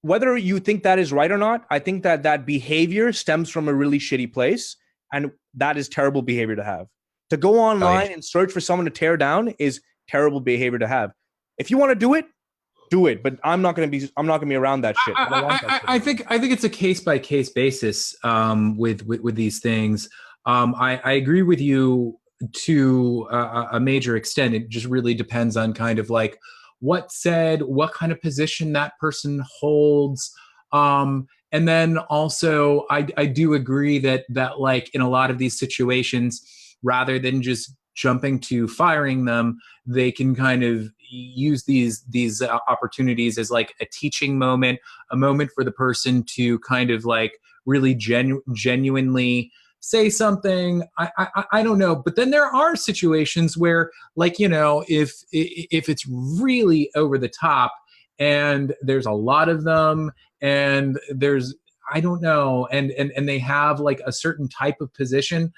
whether you think that is right or not, I think that behavior stems from a really shitty place, and that is terrible behavior to have. To go online and search for someone to tear down is terrible behavior to have. If you want to do it, but I'm not going to be around that shit. I think it's a case by case basis with these things. I agree with you to a major extent. It just really depends on kind of like what's said, what kind of position that person holds. And then also I do agree that like in a lot of these situations, rather than just jumping to firing them, they can kind of use these opportunities as like a teaching moment, a moment for the person to kind of like really genuinely say something. I don't know, but then there are situations where, like, you know, if it's really over the top and there's a lot of them and there's, I don't know, and they have like a certain type of position,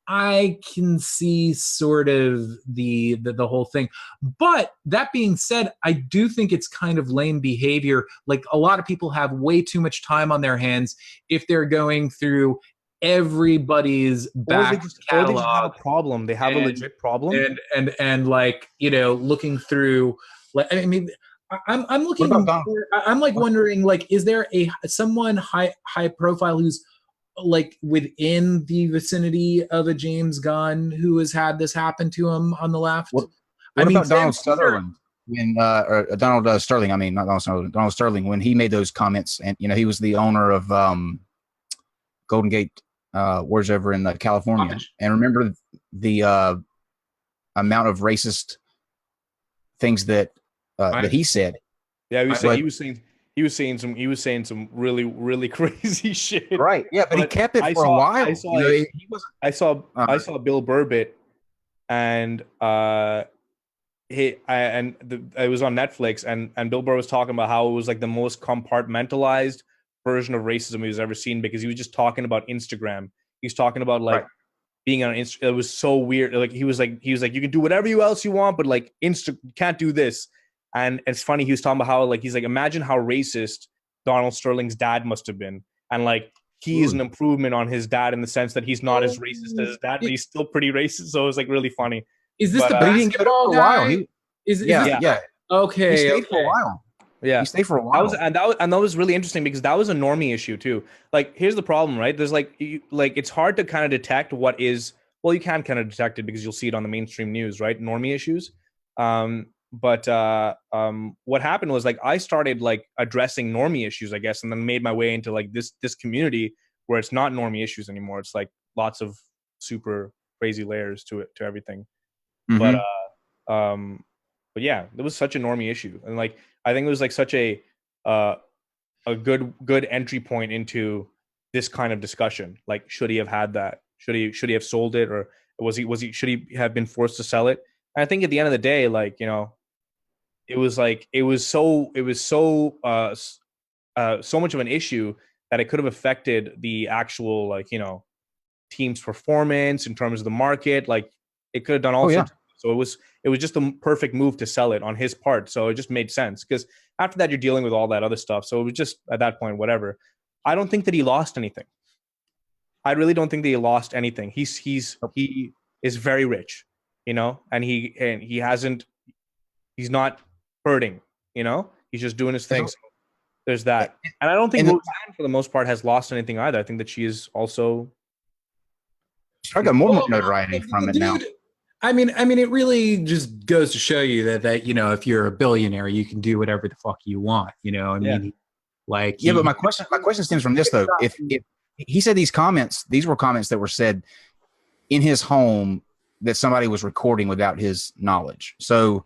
I can see sort of the whole thing. But that being said, I do think it's kind of lame behavior. Like a lot of people have way too much time on their hands if they're going through everybody's back catalog. Or they just have a problem. They have a legit problem. And like, you know, looking through, like, I mean, I'm looking. I'm like wondering, like, is there someone high profile who's like within the vicinity of a James Gunn who has had this happen to him on the left? What about Donald Sutherland when Donald Sterling? I mean, not Donald Sutherland, Donald Sterling, when he made those comments, and you know he was the owner of Golden Gate Wars over in California, and remember the amount of racist things that he said. Yeah, he was saying some really, really crazy shit. Right. Yeah, but he kept it for a while. I saw Bill Burr bit, and it was on Netflix, and Bill Burr was talking about how it was like the most compartmentalized version of racism he was ever seen, because he was just talking about Instagram. He's talking about like being on Instagram. It was so weird. Like he was like you can do whatever else you want, but like you can't do this. And it's funny, he was talking about how, like, he's like, imagine how racist Donald Sterling's dad must have been. And like, he is an improvement on his dad in the sense that he's not as racist as his dad, but he's still pretty racist. So it was like really funny. Is this the basketball guy? Yeah. Okay. He stayed for a while. Yeah. He stayed for a while. That was really interesting, because that was a normie issue too. Like, here's the problem, right? There's like it's hard to kind of detect what is, well, you can kind of detect it because you'll see it on the mainstream news, right? Normie issues. But what happened was, like, I started like addressing normie issues, I guess, and then made my way into like this community where it's not normie issues anymore. It's like lots of super crazy layers to everything. Mm-hmm. But yeah, it was such a normie issue, and like I think it was like such a good entry point into this kind of discussion. Like, should he have had that? Should he have sold it, or should he have been forced to sell it? And I think at the end of the day, like, you know, it was so much of an issue that it could have affected the actual, like, you know, team's performance in terms of the market. Like, it could have done all sorts. So it was just the perfect move to sell it on his part. So it just made sense, because after that you're dealing with all that other stuff. So it was just, at that point, whatever. I don't think that he lost anything. I really don't think that he lost anything. He is very rich, you know, and he's not hurting, you know, he's just doing his thing. So there's that. And I don't think Roseanne, for the most part, has lost anything either. I think that she is also I got more notoriety from it now. I mean, it really just goes to show you that if you're a billionaire, you can do whatever the fuck you want. I mean, but my question stems from this though. If he said these were comments that were said in his home that somebody was recording without his knowledge. So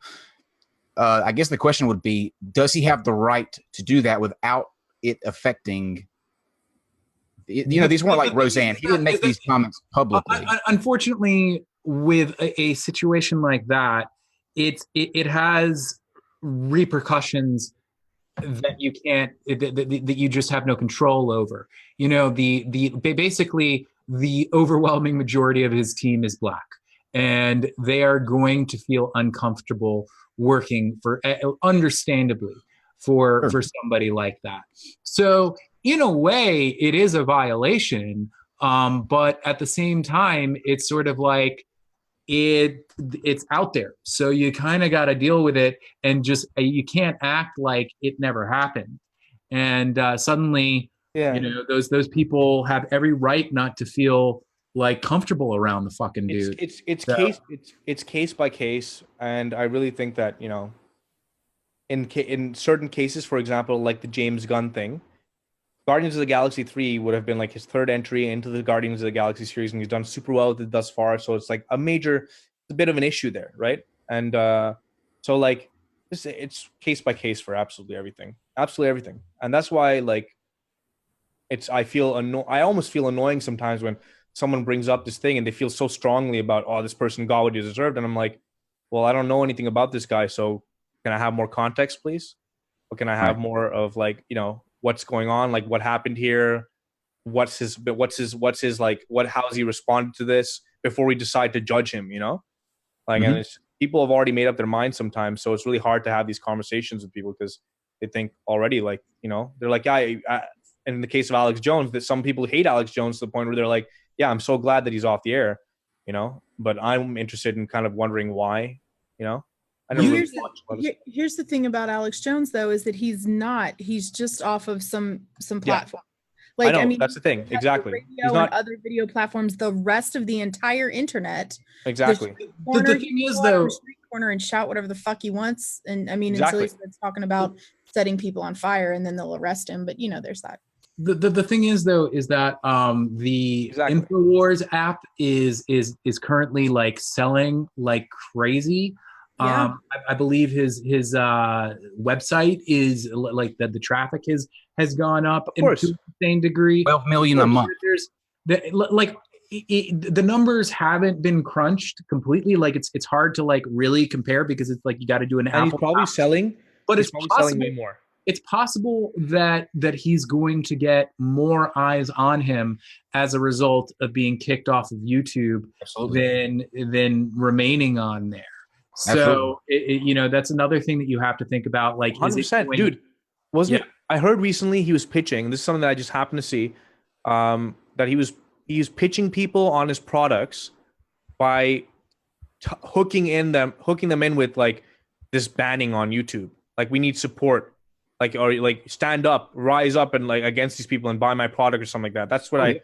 I guess the question would be, does he have the right to do that without it affecting? These weren't like Roseanne. He didn't make these comments publicly. Unfortunately, with a situation like that, it has repercussions that you can't, that you just have no control over. Basically the overwhelming majority of his team is Black, and they are going to feel uncomfortable working for, understandably, for somebody like that. So in a way, it is a violation, but at the same time, it's sort of like it's out there, so you kind of got to deal with it, and just you can't act like it never happened. And suddenly, those people have every right not to feel like comfortable around the fucking dude. It's case by case, and I really think that in certain cases, for example, like the James Gunn thing, Guardians of the Galaxy 3 would have been like his third entry into the Guardians of the Galaxy series, and he's done super well with it thus far. So it's like a bit of an issue there, right? And so like it's case by case for absolutely everything, and that's why I almost feel annoying sometimes when someone brings up this thing and they feel so strongly about, oh, this person got what he deserved, and I'm like, well, I don't know anything about this guy, so can I have more context, please? Or can I have more of what's going on, like what happened here, how has he responded to this before we decide to judge him, and people have already made up their minds sometimes, so it's really hard to have these conversations with people because they think already they're like, in the case of Alex Jones, that some people hate Alex Jones to the point where they're like, yeah, I'm so glad that he's off the air, but I'm interested in kind of wondering why, Here's the thing about Alex Jones, though, is that he's just off of some platform. Like, I mean, that's the thing. Exactly. He's not other video platforms, the rest of the entire internet. Exactly. The thing is, though, street corner and shout whatever the fuck he wants. And I mean, exactly. until he's talking about setting people on fire, and then they'll arrest him. But there's that. The thing is, though, is that the InfoWars app is currently selling like crazy. Yeah. I believe his website is like the traffic has gone up to the same degree. 12 million a month. The numbers haven't been crunched completely. Like it's hard to really compare because it's you got to do an and he's probably selling, but it's probably possible, selling way more. It's possible that he's going to get more eyes on him as a result of being kicked off of YouTube than remaining on there. So that's another thing that you have to think about. 100%, dude. I heard recently he was pitching. This is something that I just happened to see. That he was pitching people on his products by hooking them in with this banning on YouTube. Like, we need support. Or stand up, rise up, and against these people and buy my product or something like that. That's what I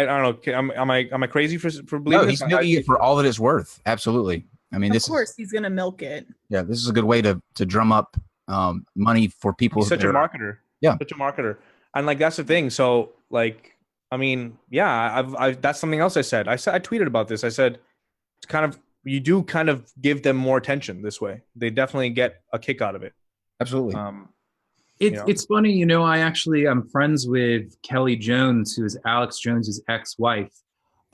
don't know. Am I crazy for believing? No, he's milking it for all that it's worth. Absolutely. I mean, of course he's gonna milk it. Yeah, this is a good way to drum up money for people. He's such a marketer. Yeah, such a marketer, and that's the thing. So I mean, yeah, that's something else I said. I tweeted about this. I said it's you do kind of give them more attention this way. They definitely get a kick out of it. Absolutely. It's funny, I'm friends with Kelly Jones, who is Alex Jones's ex-wife.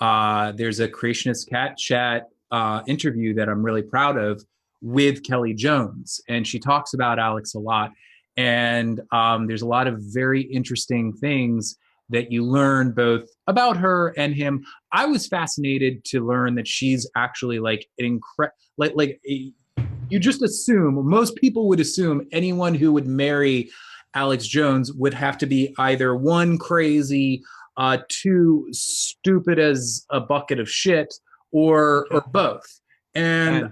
There's a Creationist Cat Chat interview that I'm really proud of with Kelly Jones, and she talks about Alex a lot. And there's a lot of very interesting things that you learn both about her and him. I was fascinated to learn that she's actually you just assume, most people would assume anyone who would marry Alex Jones would have to be either one, crazy, two, stupid as a bucket of shit, or both. And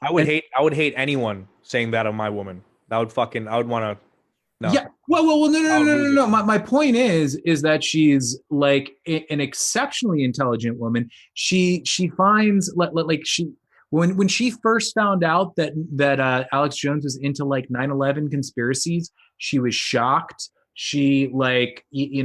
I would hate anyone saying that of my woman. I would want to No. Yeah. Well, no. My point is that she's like an exceptionally intelligent woman. She finds like she when she first found out that Alex Jones was into like 9/11 conspiracies, she was shocked. She like she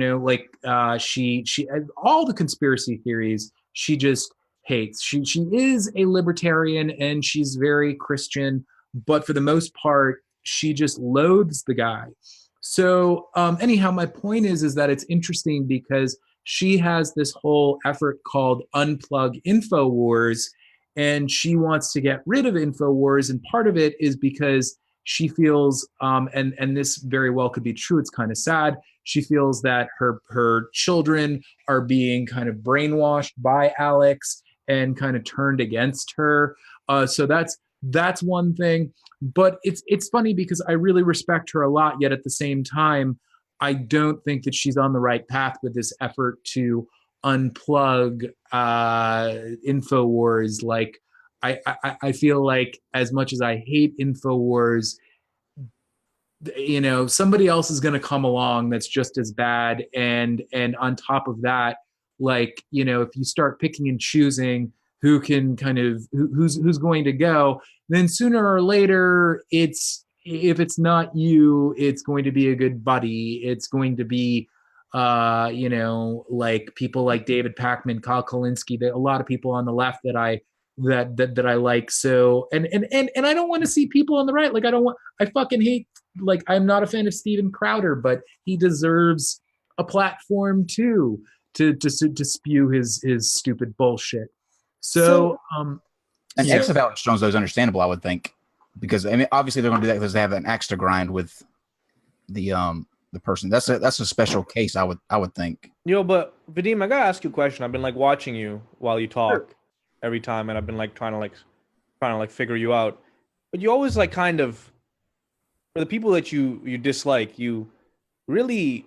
all the conspiracy theories she just hates. She is a libertarian and she's very Christian, but for the most part she just loathes the guy. So anyhow, my point is that it's interesting because she has this whole effort called Unplug InfoWars, and she wants to get rid of InfoWars, and part of it is because she feels, and this very well could be true. It's kind of sad. She feels that her children are being kind of brainwashed by Alex and kind of turned against her. So that's one thing. But it's funny because I really respect her a lot, yet at the same time, I don't think that she's on the right path with this effort to unplug InfoWars. Like I feel like as much as I hate InfoWars, somebody else is going to come along that's just as bad. And on top of that, like, if you start picking and choosing who can kind of who's going to go, then sooner or later if it's not you, it's going to be a good buddy. It's going to be like people like David Pakman, Kyle Kalinske, a lot of people on the left that I like. So and I don't want to see people on the right. Like I fucking hate, like, I'm not a fan of Steven Crowder, but he deserves a platform too to spew his stupid bullshit. So an ex of Alex Jones, though, is understandable, I would think, because I mean, obviously they're going to do that because they have an axe to grind with the person. That's a special case, I would think. But Vadim, I gotta ask you a question. I've been like watching you while you talk every time, and I've been like trying to figure you out. But you always like kind of, for the people that you dislike, you really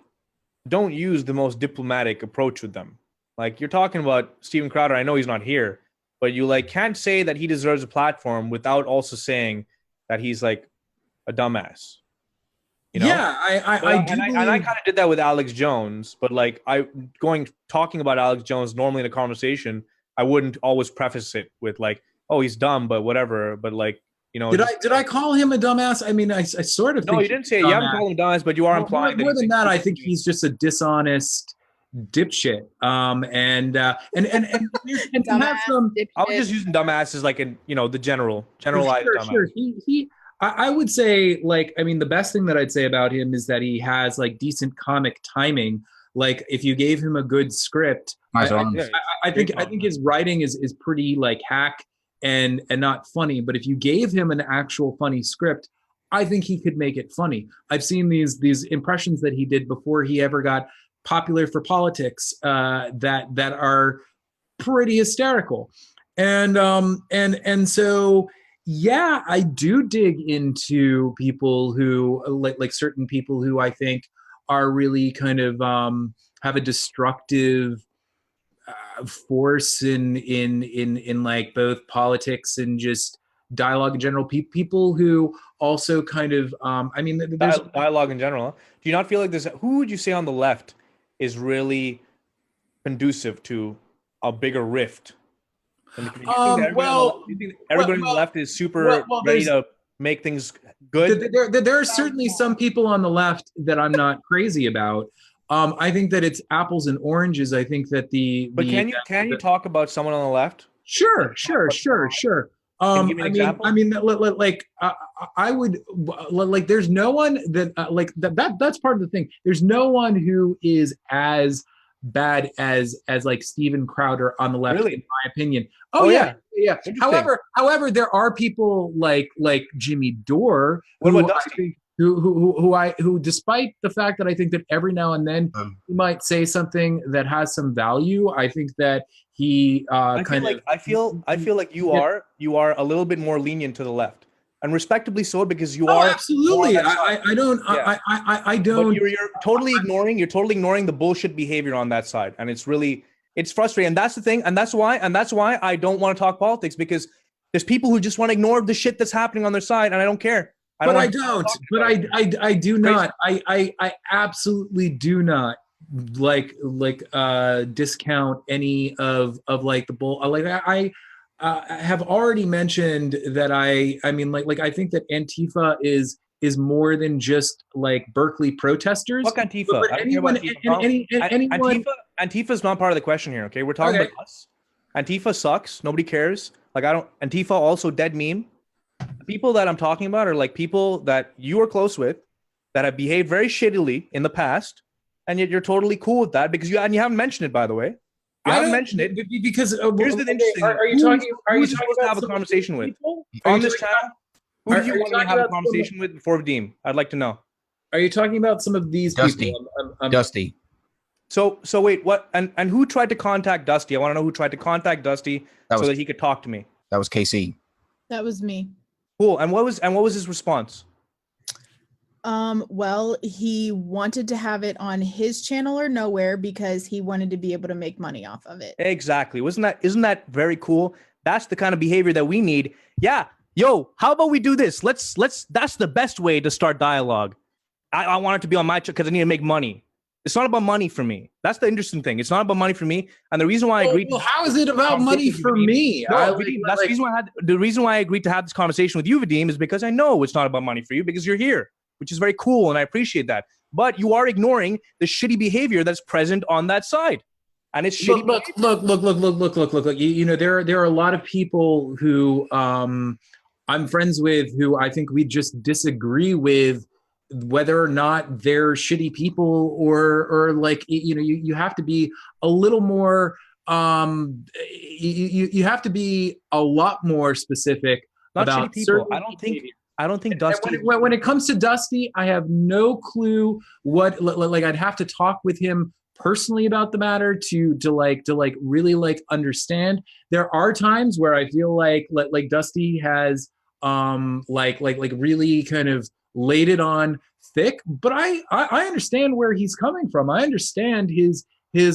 don't use the most diplomatic approach with them. Like you're talking about Steven Crowder. I know he's not here, but you like can't say that he deserves a platform without also saying that he's like a dumbass. Yeah, I do. And I kind of did that with Alex Jones, but like talking about Alex Jones normally in a conversation, I wouldn't always preface it with like, oh, he's dumb, but whatever. But like, did I call him a dumbass? I mean, I sort of think. No, you didn't say you haven't called him dumbass, but you are implying more than that. I think he's just a dishonest dipshit. And have some. I was just using dumbass as like the generalized dumbass. Sure. I would say, like, I mean, the best thing that I'd say about him is that he has like decent comic timing. Like if you gave him a good script, I think his writing is pretty like hack and not funny. But if you gave him an actual funny script, I think he could make it funny. I've seen these impressions that he did before he ever got popular for politics that are pretty hysterical. And so yeah, I do dig into people who like certain people who I think are really kind of have a destructive force in like both politics and just dialogue in general. People who also kind of I mean, there's dialogue in general. Do you not feel like this? Who would you say on the left is really conducive to a bigger rift? Everybody on the left is super ready to make things good. There are certainly some people on the left that I'm not crazy about. I think that it's apples and oranges. I think that can you talk about someone on the left? Sure. Can you give me an example? I mean, I would like. There's no one that like that. That's part of the thing. There's no one who is as bad as like Steven Crowder on the left, really? In my opinion. Oh yeah. However, there are people like Jimmy Dore who despite the fact that I think that every now and then he might say something that has some value, I think that he I feel like you are a little bit more lenient to the left. And respectably so, because you are absolutely. I don't. But you're totally ignoring the bullshit behavior on that side, and it's frustrating. And that's the thing, and that's why I don't want to talk politics, because there's people who just want to ignore the shit that's happening on their side, and I don't care. But I don't. But I do not. I absolutely do not discount any of like the bull. Like I have already mentioned that I mean I think that Antifa is more than just like Berkeley protesters. Fuck Antifa. But anyone, anyone, Antifa is not part of the question here. Okay, we're talking about us. Antifa sucks. Nobody cares. Like Antifa also dead meme. The people that I'm talking about are like people that you are close with, that have behaved very shittily in the past, and yet you're totally cool with that because you haven't mentioned it, by the way. You haven't mentioned it because here's the interesting. Are you talking? Are you supposed to have a conversation with on this channel? Who do you want me to have a conversation with before Vadim? I'd like to know. Are you talking about some of these Dusty. people? Dusty. So wait, what? And who tried to contact Dusty? I want to know who tried to contact Dusty so that he could talk to me. That was KC. That was me. Cool. And what was his response? Well, he wanted to have it on his channel or nowhere because he wanted to be able to make money off of it. Exactly. Isn't that very cool? That's the kind of behavior that we need. Yeah. Yo, how about we do this? Let's that's the best way to start dialogue. I want it to be on my channel because I need to make money. It's not about money for me. That's the interesting thing. It's not about money for me. And the reason why I agreed. Well, how is it about money for me? Vadim, that's the reason why I agreed to have this conversation with you, Vadim, is because I know it's not about money for you because you're here, which is very cool and I appreciate that. But you are ignoring the shitty behavior that's present on that side, and it's shitty. Look. You know, there are a lot of people who I'm friends with who I think we just disagree with whether or not they're shitty people or like, you know, you have to be a little more you have to be a lot more specific not about shitty people. Certain I don't think Dusty. When it comes to Dusty, I have no clue what like I'd have to talk with him personally about the matter to really like understand. There are times where I feel like Dusty has really kind of laid it on thick, but I understand where he's coming from. I understand his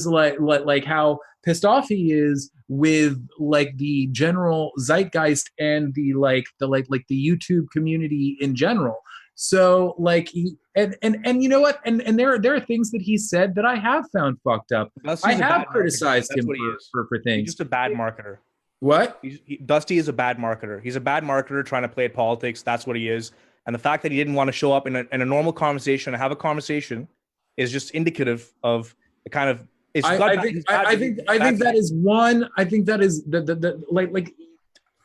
like how pissed off he is with like the general zeitgeist and the YouTube community in general. So like he and you know what, and there are things that he said that I have found fucked up. Dusty's I have criticized him for things. He's just a bad marketer. What? Dusty is a bad marketer. He's a bad marketer trying to play at politics. That's what he is. And the fact that he didn't want to show up in a normal conversation and have a conversation is just indicative of the kind of. I think that is one. I think that is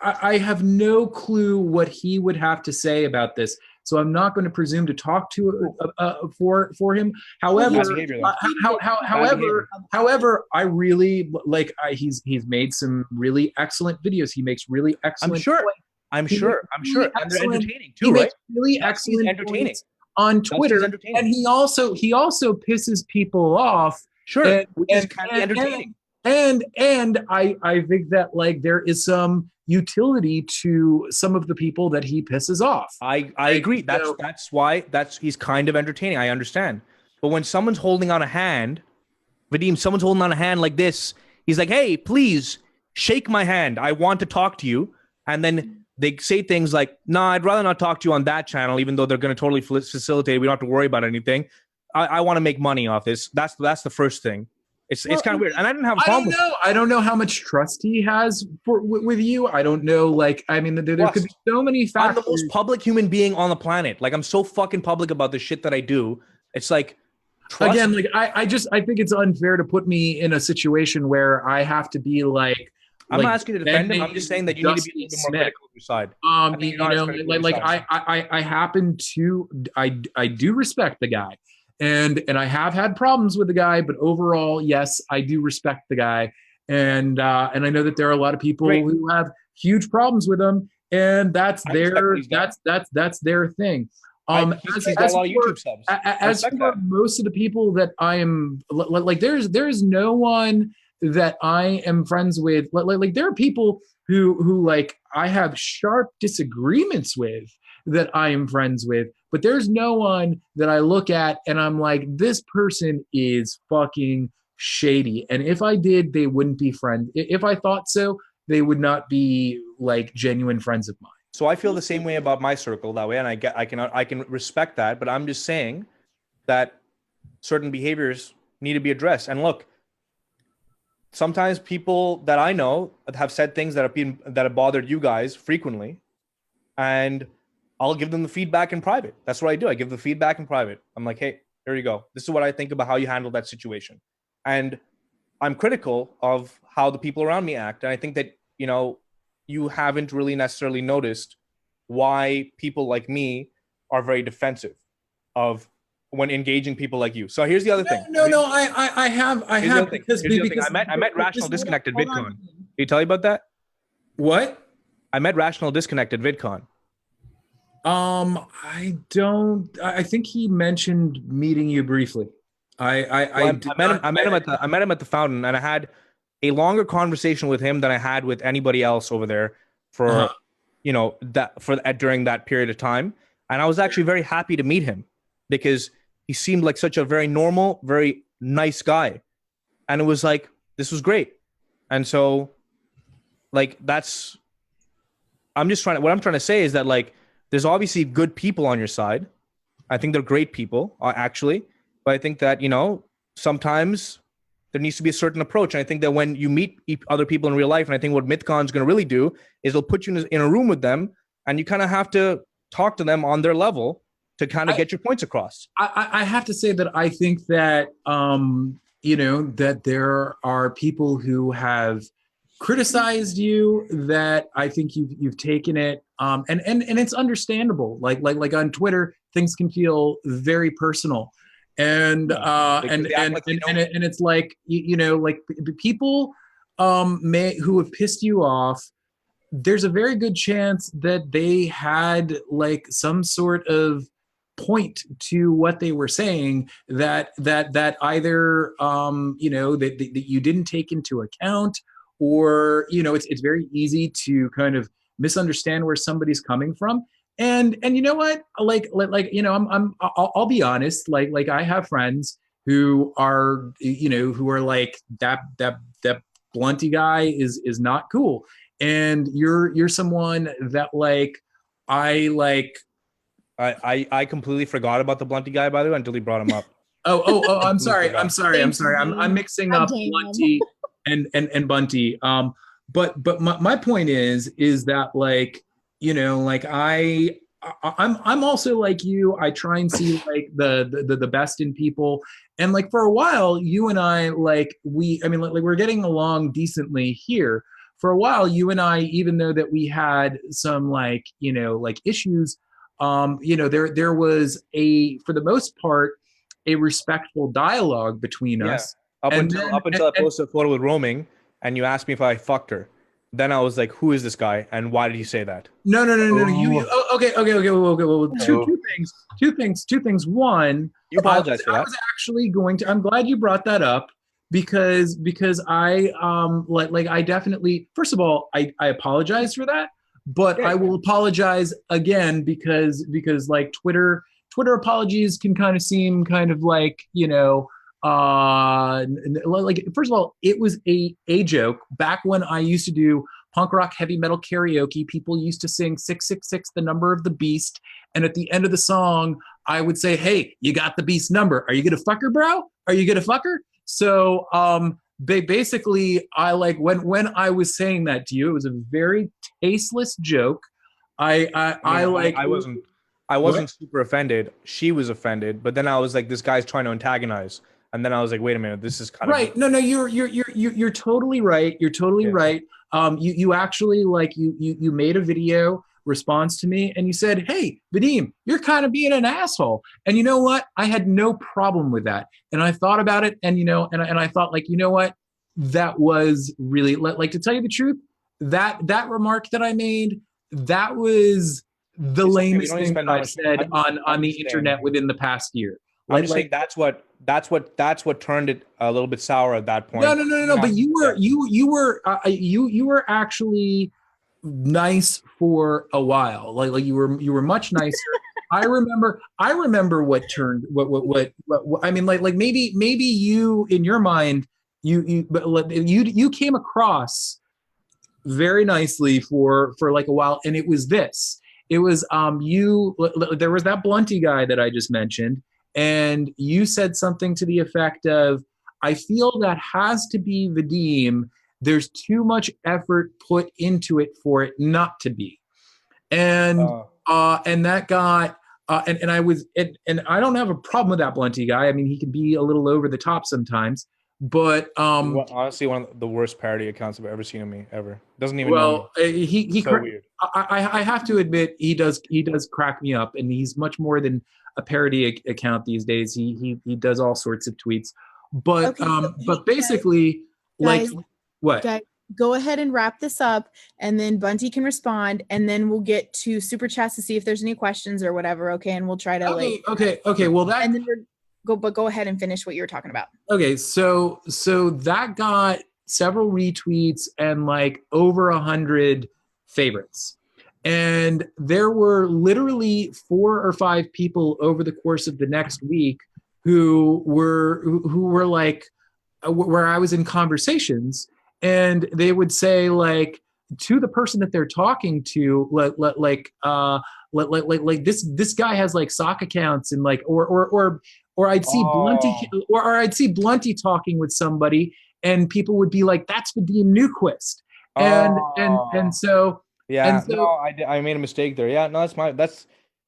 I have no clue what he would have to say about this. So I'm not going to presume to talk to for him. However, however, I really like. He's made some really excellent videos. He makes really excellent. I'm sure. And they're entertaining too, right? Really excellent entertaining on Twitter, and he also pisses people off. Sure, which is kind of entertaining. And I think that like there is some utility to some of the people that he pisses off. I agree. That's why he's kind of entertaining. I understand. But when someone's holding on a hand, Vadim, someone's holding on a hand like this, he's like, hey, please shake my hand. I want to talk to you. And then they say things like, no, I'd rather not talk to you on that channel, even though they're going to totally facilitate. We don't have to worry about anything. I want to make money off this. That's the first thing. It's kind of weird, and I didn't have a problem. I don't know how much trust he has with you. I don't know. Like, I mean, there could be so many factors. I'm the most public human being on the planet. Like, I'm so fucking public about the shit that I do. It's like, trust. Again, like I think it's unfair to put me in a situation where I have to be like. I'm not asking you to defend him. I'm just saying that you need to be a little bit more critical of your side. I happen to I do respect the guy. And I have had problems with the guy, but overall, yes, I do respect the guy, and I know that there are a lot of people who have huge problems with him, and that's their thing. As for most of the people that I am like, there's no one that I am friends with. Like there are people who like I have sharp disagreements with that I am friends with, but there's no one that I look at and I'm like, this person is fucking shady. And if I did, they wouldn't be friends. If I thought so, they would not be like genuine friends of mine. So I feel the same way about my circle that way, and I can respect that. But I'm just saying that certain behaviors need to be addressed. And look, sometimes people that I know have said things that have bothered you guys frequently, and I'll give them the feedback in private. That's what I do. I give the feedback in private. I'm like, hey, here you go. This is what I think about how you handled that situation. And I'm critical of how the people around me act. And I think that, you haven't really necessarily noticed why people like me are very defensive of when engaging people like you. So here's the other thing. I have because I met Rational Disconnect at VidCon. Can you tell you about that? What? I met Rational Disconnect at VidCon. I think he mentioned meeting you briefly. I met him at the fountain, and I had a longer conversation with him than I had with anybody else over there for during that period of time. And I was actually very happy to meet him because he seemed like such a very normal, very nice guy. And it was like, this was great. And so what I'm trying to say is that, like, there's obviously good people on your side. I think they're great people, actually. But I think that, sometimes there needs to be a certain approach. And I think that when you meet other people in real life, and I think what MythCon is going to really do is it'll put you in a room with them, and you kind of have to talk to them on their level to kind of get your points across. I have to say that I think that, that there are people who have criticized you that I think you've taken it. And it's understandable. Like on Twitter, things can feel very personal. And it's like, like people who have pissed you off, there's a very good chance that they had like some sort of point to what they were saying that either that you didn't take into account, or it's very easy to kind of misunderstand where somebody's coming from. And you know what, I'll be honest, like I have friends who are who are like that Bunty guy is not cool, and you're someone that I completely forgot about the Bunty guy, by the way, until he brought him up. I'm sorry. I'm mixing up Bunty and Bunty. But my point is that I'm also like you. I try and see like the best in people, and like for a while, you and I we're getting along decently here. For a while, you and I, even though that we had some issues, there was for the most part, a respectful dialogue between us. Up until I posted a photo with Roaming, and you asked me if I fucked her. Then I was like, "Who is this guy, and why did he say that?" No. Okay. Well, two things. One, you apologize for that. I was actually I'm glad you brought that up because I I definitely, first of all, I apologize for that, but I will apologize again because like Twitter apologies can kind of seem kind of like first of all, it was a joke. Back when I used to do punk rock heavy metal karaoke, people used to sing 666, the number of the beast, and at the end of the song I would say, hey, you got the beast number, are you gonna fuck her, bro? Are you gonna fuck her? So basically I when I was saying that to you, it was a very tasteless joke. I wasn't super offended. She was offended, but then I was like, this guy's trying to antagonize. And then I was like, wait a minute, this is kind of right. No, you're totally right. You're totally right. You actually you made a video response to me, and you said, hey, Vadim, you're kind of being an asshole. And you know what? I had no problem with that. And I thought about it, and and I thought what? That was really to tell you the truth, that remark that I made, that was the lamest thing I've said on the internet within the past year. I'm just saying that's what turned it a little bit sour at that point. No. But you were actually nice for a while. Like you were much nicer. I remember what turned what I mean. Maybe you in your mind you came across very nicely for like a while, and it was this. It was there was that Bunty guy that I just mentioned, and you said something to the effect of, I feel that has to be Vadim. There's too much effort put into it for it not to be. And that got and I was and I don't have a problem with that Bunty guy. I mean, he can be a little over the top sometimes, but honestly, one of the worst parody accounts I've ever seen of me ever. Doesn't even know me. He so weird. I have to admit he does crack me up, and he's much more than a parody account these days. He does all sorts of tweets, but Okay, but basically guys, like what? Guys, go ahead and wrap this up, and then Bunty can respond, and then we'll get to super chats to see if there's any questions or whatever. Okay, and we'll try to okay. Well, that and then go ahead and finish what you were talking about. Okay, so that got several retweets and like over 100 favorites. And there were literally 4 or 5 people over the course of the next week who were like, where I was in conversations, and they would say like to the person that they're talking to, like this guy has like sock accounts, and like or I'd see Bunty talking with somebody, and people would be like, "That's Vadim Newquist," and so yeah, no, I made a mistake there. Yeah, no, that's not.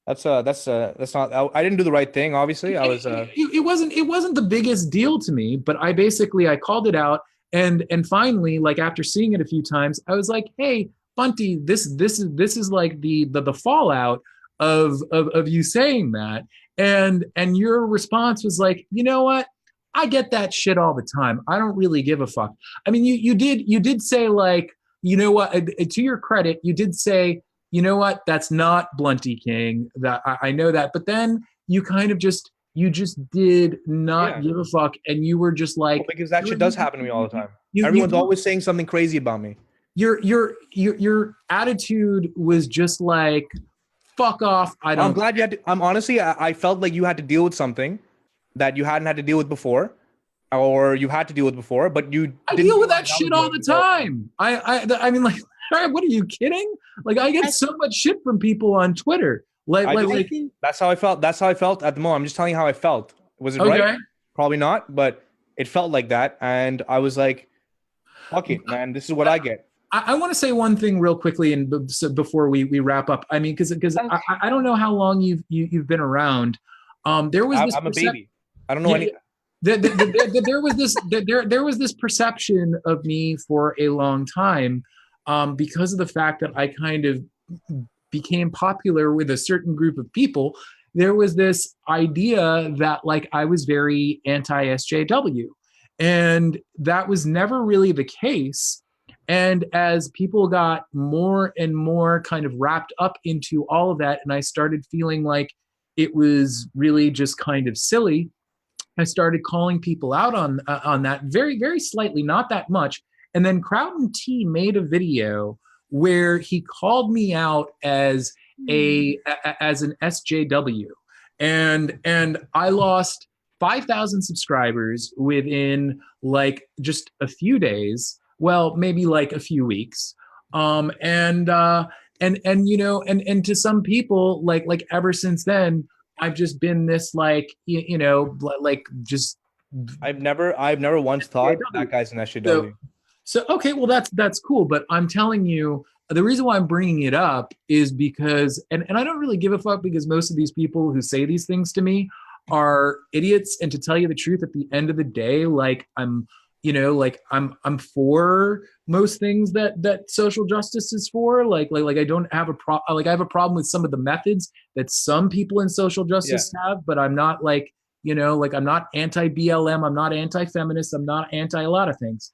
I didn't do the right thing. Obviously, I was. It wasn't the biggest deal to me, but I called it out, and finally, like after seeing it a few times, I was like, "Hey, Bunty, this is like the fallout of you saying that." And your response was like, you know what? I get that shit all the time. I don't really give a fuck. I mean, you did say like, you know what? To your credit, you did say, you know what? That's not Bunty King. That I know that. But then you kind of just did not give a fuck, and you were just like, because that shit does happen to me all the time. Everyone's always saying something crazy about me. Your attitude was just like, fuck off. I'm glad you had to. Honestly, I felt like you had to deal with something that you hadn't had to deal with before, or you had to deal with before, but you. I deal with that shit all the time. I mean, like, what are you kidding? Like, I get so much shit from people on Twitter. That's how I felt. That's how I felt at the moment. I'm just telling you how I felt. Was it right? Probably not, but it felt like that, and I was like, "Fuck it, man. This is what I get." I want to say one thing real quickly, and before we wrap up. I mean, because I don't know how long you've been around. I'm a baby. I don't know any. There was this perception of me for a long time, because of the fact that I kind of became popular with a certain group of people. There was this idea that like I was very anti-SJW, and that was never really the case. And as people got more and more kind of wrapped up into all of that, and I started feeling like it was really just kind of silly, I started calling people out on that very, very slightly, not that much. And then Crowton T made a video where he called me out as as an SJW, and I lost 5,000 subscribers within like just a few days. Well, maybe like a few weeks. And you know, and to some people, like ever since then, I've just been this like, you know, like just. I've never once thought that guy's an SJW. So okay, well that's cool, but I'm telling you, the reason why I'm bringing it up is because, and I don't really give a fuck, because most of these people who say these things to me are idiots. And to tell you the truth, at the end of the day, like I'm for most things that social justice is for. Like I don't have a problem. Like I have a problem with some of the methods that some people in social justice have, but I'm not like, you know, like I'm not anti-BLM. I'm not anti-feminist. I'm not anti a lot of things.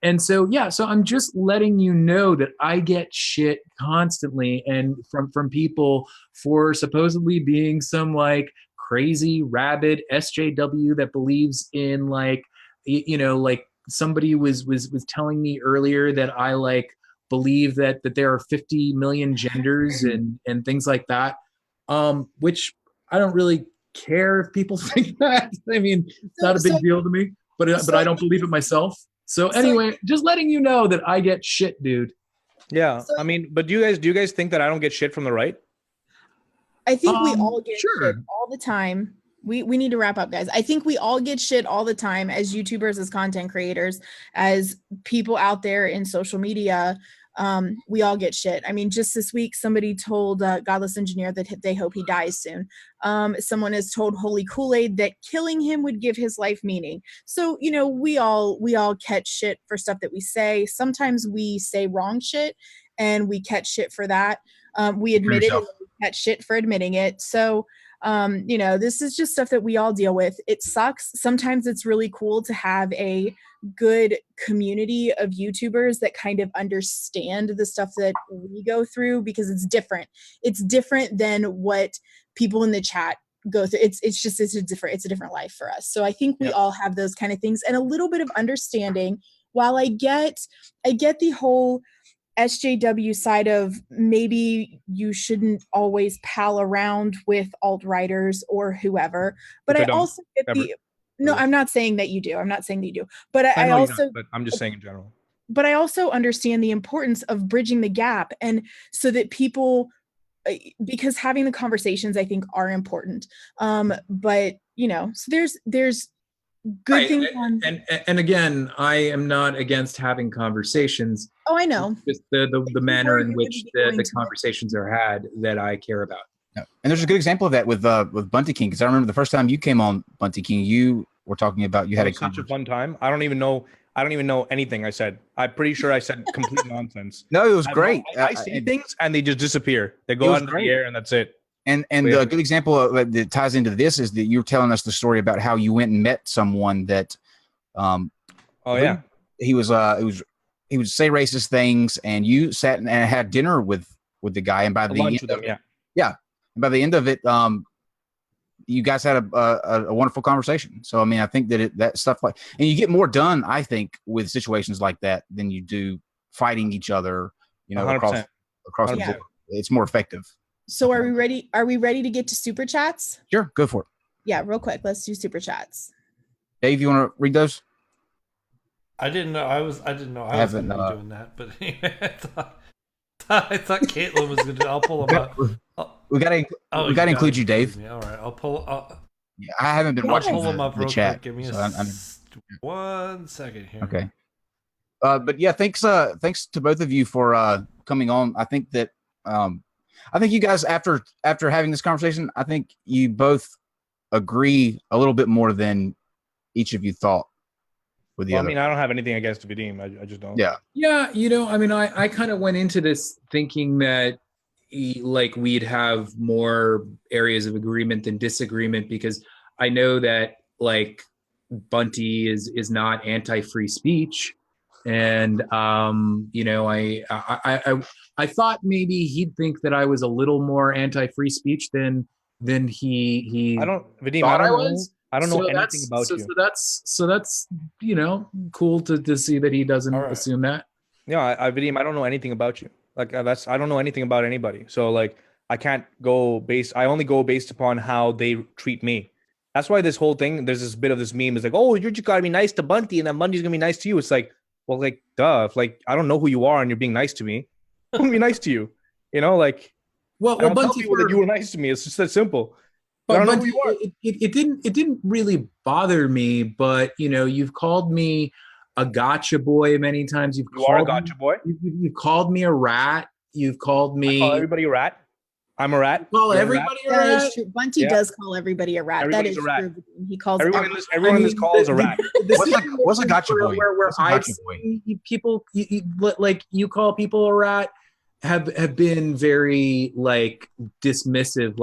And so, yeah, so I'm just letting you know that I get shit constantly, and from people for supposedly being some like crazy rabid SJW that believes in like, you know, like somebody was telling me earlier that I like believe that there are 50 million genders and things like that, which I don't really care if people think that. I mean, it's not a big deal to me, but I don't believe it myself. So anyway, just letting you know that I get shit, dude. Yeah, I mean, but do you guys think that I don't get shit from the right? I think we all get sure. shit all the time. We need to wrap up, guys. I think we all get shit all the time as YouTubers, as content creators, as people out there in social media. We all get shit. I mean, just this week, somebody told Godless Engineer that they hope he dies soon. Someone has told Holy Kool-Aid that killing him would give his life meaning. So, you know, we all catch shit for stuff that we say. Sometimes we say wrong shit and we catch shit for that. We admit it and we catch shit for admitting it. So, you know, this is just stuff that we all deal with. It sucks. Sometimes it's really cool to have a good community of YouTubers that kind of understand the stuff that we go through, because it's different. It's different than what people in the chat go through. It's a different life for us. So I think we all have those kind of things and a little bit of understanding. While I get the whole SJW side of maybe you shouldn't always pal around with alt-righters or whoever, but I also get no, I'm not saying that you do. I'm not saying that you do, but I also, but I'm just saying in general. But I also understand the importance of bridging the gap, and so that people, because having the conversations I think are important. But you know, so there's good things on, and again, I am not against having conversations. Oh, I know. It's just the manner in which the conversations are had that I care about. Yeah. And there's a good example of that with Bunty King, because I remember the first time you came on Bunty King, you were talking about you had such a fun time. I don't even know anything I said. I'm pretty sure I said complete nonsense. No, it was great. I say things and they just disappear. They go out in the air and that's it. And the good example that ties into this is that you were telling us the story about how you went and met someone that, he would say racist things, and you sat and had dinner with the guy, and by the end of it, and by the end of it, you guys had a wonderful conversation. So I mean, I think that stuff and you get more done, I think, with situations like that than you do fighting each other. You know, 100%. across the board, it's more effective. So are we ready? Are we ready to get to super chats? Sure, go for it. Yeah, real quick. Let's do super chats. Dave, you want to read those? I didn't know I was going to be doing that, but anyway, I thought Caitlin was going to. I'll pull them up. We got to include you, Dave. All right, I'll pull. Yeah, I haven't been watching the chat. Give me 1 second here. Okay. But yeah, thanks to both of you for coming on. I think that I think you guys, after having this conversation, I think you both agree a little bit more than each of you thought with the other. I mean, I don't have anything against Vadim. I just don't. Yeah. Yeah, you know, I mean, I kind of went into this thinking that we'd have more areas of agreement than disagreement, because I know that Bunty is not anti-free speech. And you know, I thought maybe he'd think that I was a little more anti-free speech than he. I don't, Vadim. I don't know anything about you. So that's you know, cool to see that he doesn't assume that. Yeah, Vadim, I don't know anything about you. I don't know anything about anybody. So I can't go I only go based upon how they treat me. That's why this whole thing, there's this bit of this meme is oh, you're just gotta be nice to Bunty, and then Bunty's gonna be nice to you. It's well, duh. If I don't know who you are and you're being nice to me, I'm gonna be nice to you. You know, well, Bunty, tell people that you were nice to me. It's just that simple. But Bunty, it didn't really bother me. But you know, you've called me a gotcha boy many times. You are a gotcha boy. You've called me a rat. You've called me. I call everybody a rat. I'm a rat. Call everybody a rat. That is true. Bunty does call everybody a rat. Everybody's that is a rat. true. He calls everyone in this call is a rat. What's a gotcha boy? Where I've seen people, you call people a rat, have been very dismissive.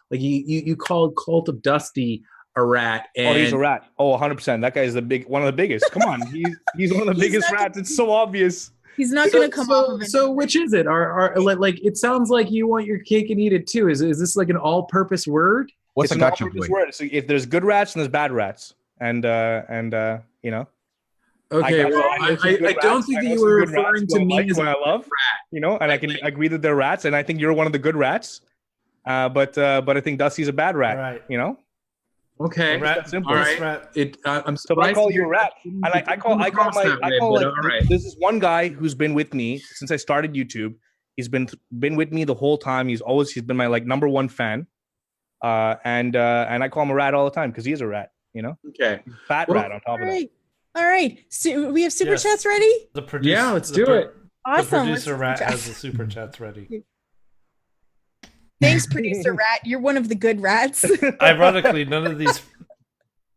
You called Cult of Dusty a rat. And he's a rat. 100%. That guy is one of the biggest. Come on, he's one of the biggest rats. It's so obvious. He's not going to come off of it. So which is it? It sounds like you want your cake and eat it too. Is this an all-purpose word? What's a gotcha boy? Word. So if there's good rats and there's bad rats, and you know. Okay, I don't think that you were referring to me as I love rat. You know, and I can agree that they're rats, and I think you're one of the good rats. But I think Dusty's a bad rat. Right. You know. Okay. Rat, simple. All right. Rat. I'm So I surprised. call you a rat. And I call like there's this one guy who's been with me since I started YouTube. He's been with me the whole time. He's been my like number one fan. And I call him a rat all the time because he is a rat, you know? Okay. Fat rat on top of that. All right. So we have super chats ready? The producer, yeah, let's do it. Awesome. The producer rat has the super chats ready. Thanks, producer rat. You're one of the good rats. Ironically, none of these.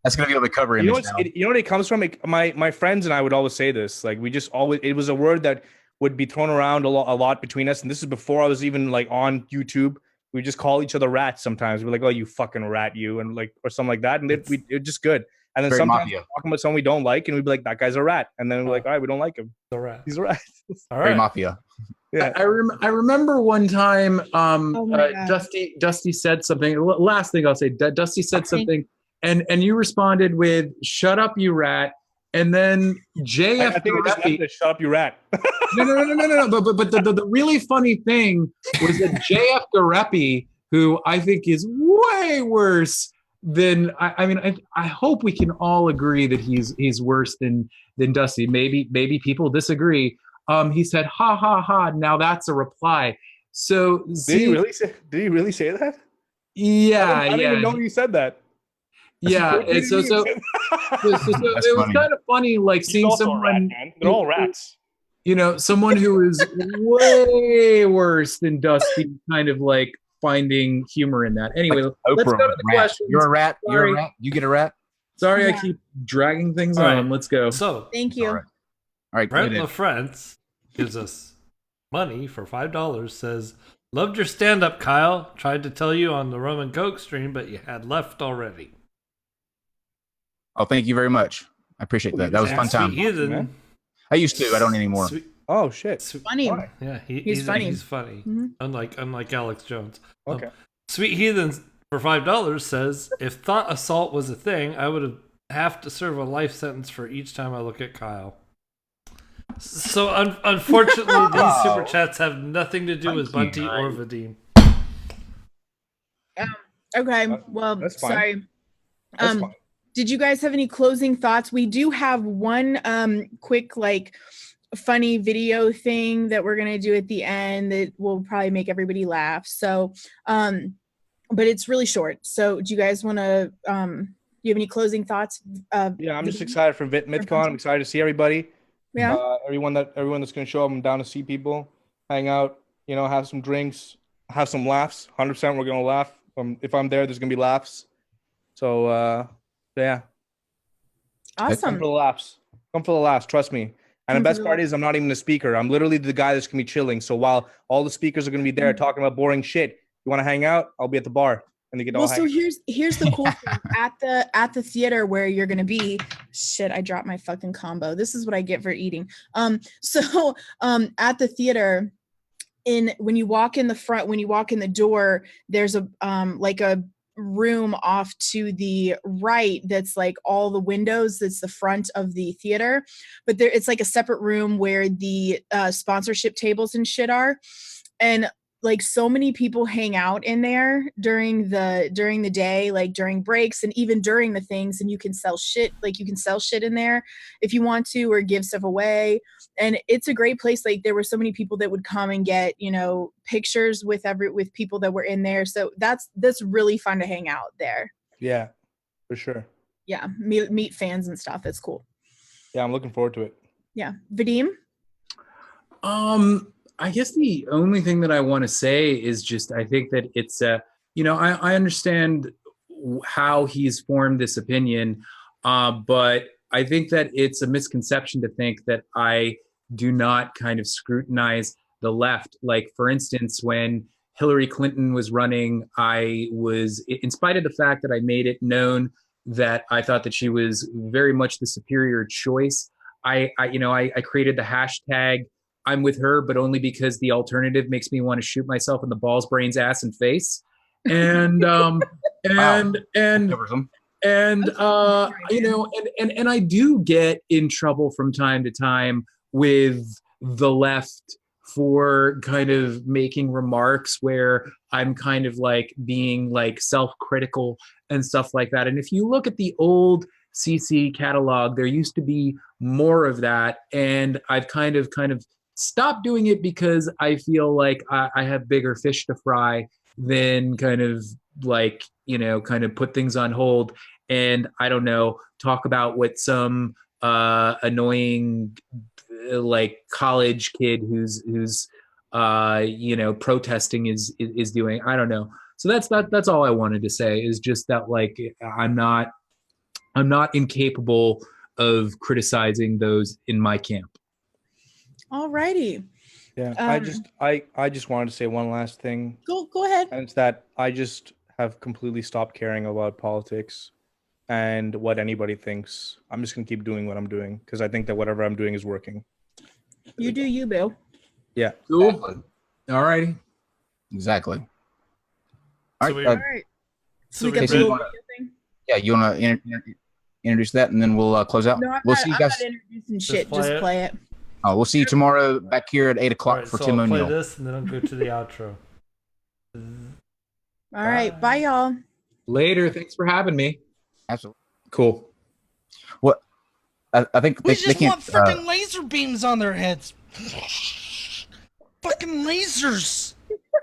That's gonna be on the cover image now. You know what it comes from? My friends and I would always say this. Like we just always, it was a word that would be thrown around a lot between us. And this is before I was even like on YouTube. We just call each other rats sometimes. We're like, oh, you fucking rat, you, and like, or something like that. And it's just good. And then sometimes we're talking about someone we don't like, and we'd be like, that guy's a rat. And then we're like, all right, we don't like him. The rat. He's a rat. All right. Very mafia. Yeah. I remember one time Dusty said something. Last thing I'll say, Dusty said something, and you responded with "Shut up, you rat." And then JF I think I just left it, shut up, you rat. No. But the really funny thing was that JF Garepi, who I think is way worse than I hope we can all agree that he's worse than Dusty. Maybe people disagree. He said, "Ha ha ha." Now that's a reply. So did he really say that? Yeah, I didn't even know you said that. Yeah, and so it was kind of funny, like seeing someone. They're all rats. You know, someone who is way worse than Dusty, kind of like finding humor in that. Anyway, like let's go to the questions. You're a rat. Sorry. You're a rat. You get a rat. Sorry, I keep dragging things on. Let's go. So, thank you. All right. Brent LaFrance gives us money for $5. Says, "Loved your stand-up, Kyle. Tried to tell you on the Rum and Coke stream, but you had left already." Oh, thank you very much. I appreciate that. That was a fun time. Heathen. I used to. I don't anymore. Oh shit! Funny. Yeah, he's funny. He's funny. Mm-hmm. Unlike Alex Jones. Okay. Sweet Heathen for $5 says, "If thought assault was a thing, I would have to serve a life sentence for each time I look at Kyle." So unfortunately, these super chats have nothing to do with Bunty or Vadim. Okay. Well, that's fine. sorry. That's fine. Did you guys have any closing thoughts? We do have one quick like funny video thing that we're gonna do at the end that will probably make everybody laugh. So but it's really short. So do you guys want to do you have any closing thoughts? Yeah, I'm just excited for VidCon. I'm excited to see everybody. Yeah. Everyone that's going to show up. I'm down to see people, hang out, have some drinks, have some laughs. 100% we're going to laugh. If I'm there, there's going to be laughs. So, yeah. Awesome. Come for the laughs. Come for the laughs. Trust me. And the best part is I'm not even a speaker. I'm literally the guy that's going to be chilling. So while all the speakers are going to be there talking about boring shit, you want to hang out? I'll be at the bar. And they get all so here's the cool thing. At the theater where you're gonna be, shit, I dropped my fucking combo. This is what I get for eating. So at the theater, when you walk in the door, there's a like a room off to the right that's like all the windows. That's the front of the theater, but it's like a separate room where the sponsorship tables and shit are, and like so many people hang out in there during the day, like during breaks and even during the things, and you can sell shit. Like you can sell shit in there if you want to, or give stuff away. And it's a great place. Like there were so many people that would come and get, pictures with people that were in there. So that's really fun to hang out there. Yeah, for sure. Yeah. Meet fans and stuff. It's cool. Yeah. I'm looking forward to it. Yeah. Vadim? I guess the only thing that I want to say is just, I think that it's, I understand how he's formed this opinion, but I think that it's a misconception to think that I do not kind of scrutinize the left. Like, for instance, when Hillary Clinton was running, I was, in spite of the fact that I made it known that I thought that she was very much the superior choice, I created the hashtag I'm with her, but only because the alternative makes me want to shoot myself in the balls, brains, ass, and face. And and I do get in trouble from time to time with the left for kind of making remarks where I'm kind of like being like self-critical and stuff like that. And if you look at the old CC catalog, there used to be more of that, and I've kind of stopped doing it because I feel like I have bigger fish to fry than kind of like, kind of put things on hold and I don't know, talk about what some annoying like college kid who's protesting is doing. I don't know. So that's all I wanted to say, is just that like I'm not incapable of criticizing those in my camp. All righty. Yeah, I just wanted to say one last thing. Go ahead. And it's that I just have completely stopped caring about politics and what anybody thinks. I'm just gonna keep doing what I'm doing because I think that whatever I'm doing is working. You do you, Bill. Yeah. Cool. Exactly. All righty. Exactly. All So right. All right. So we we got Casey, the you whole wanna- video thing? Yeah, you want to introduce that, and then we'll close out. No, I'm We'll not, see you I'm guys. not introducing shit. Just play it. play it. We'll see you tomorrow back here at 8 All o'clock right, for so Tim I'll play O'Neill. this and then I'll go to the outro. All right. Bye, y'all. Later. Thanks for having me. Absolutely. Cool. What? I think We they just can't. want freaking laser beams on their heads. Fucking lasers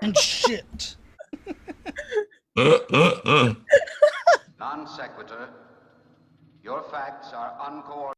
and shit. Non sequitur. Your facts are uncoordinated.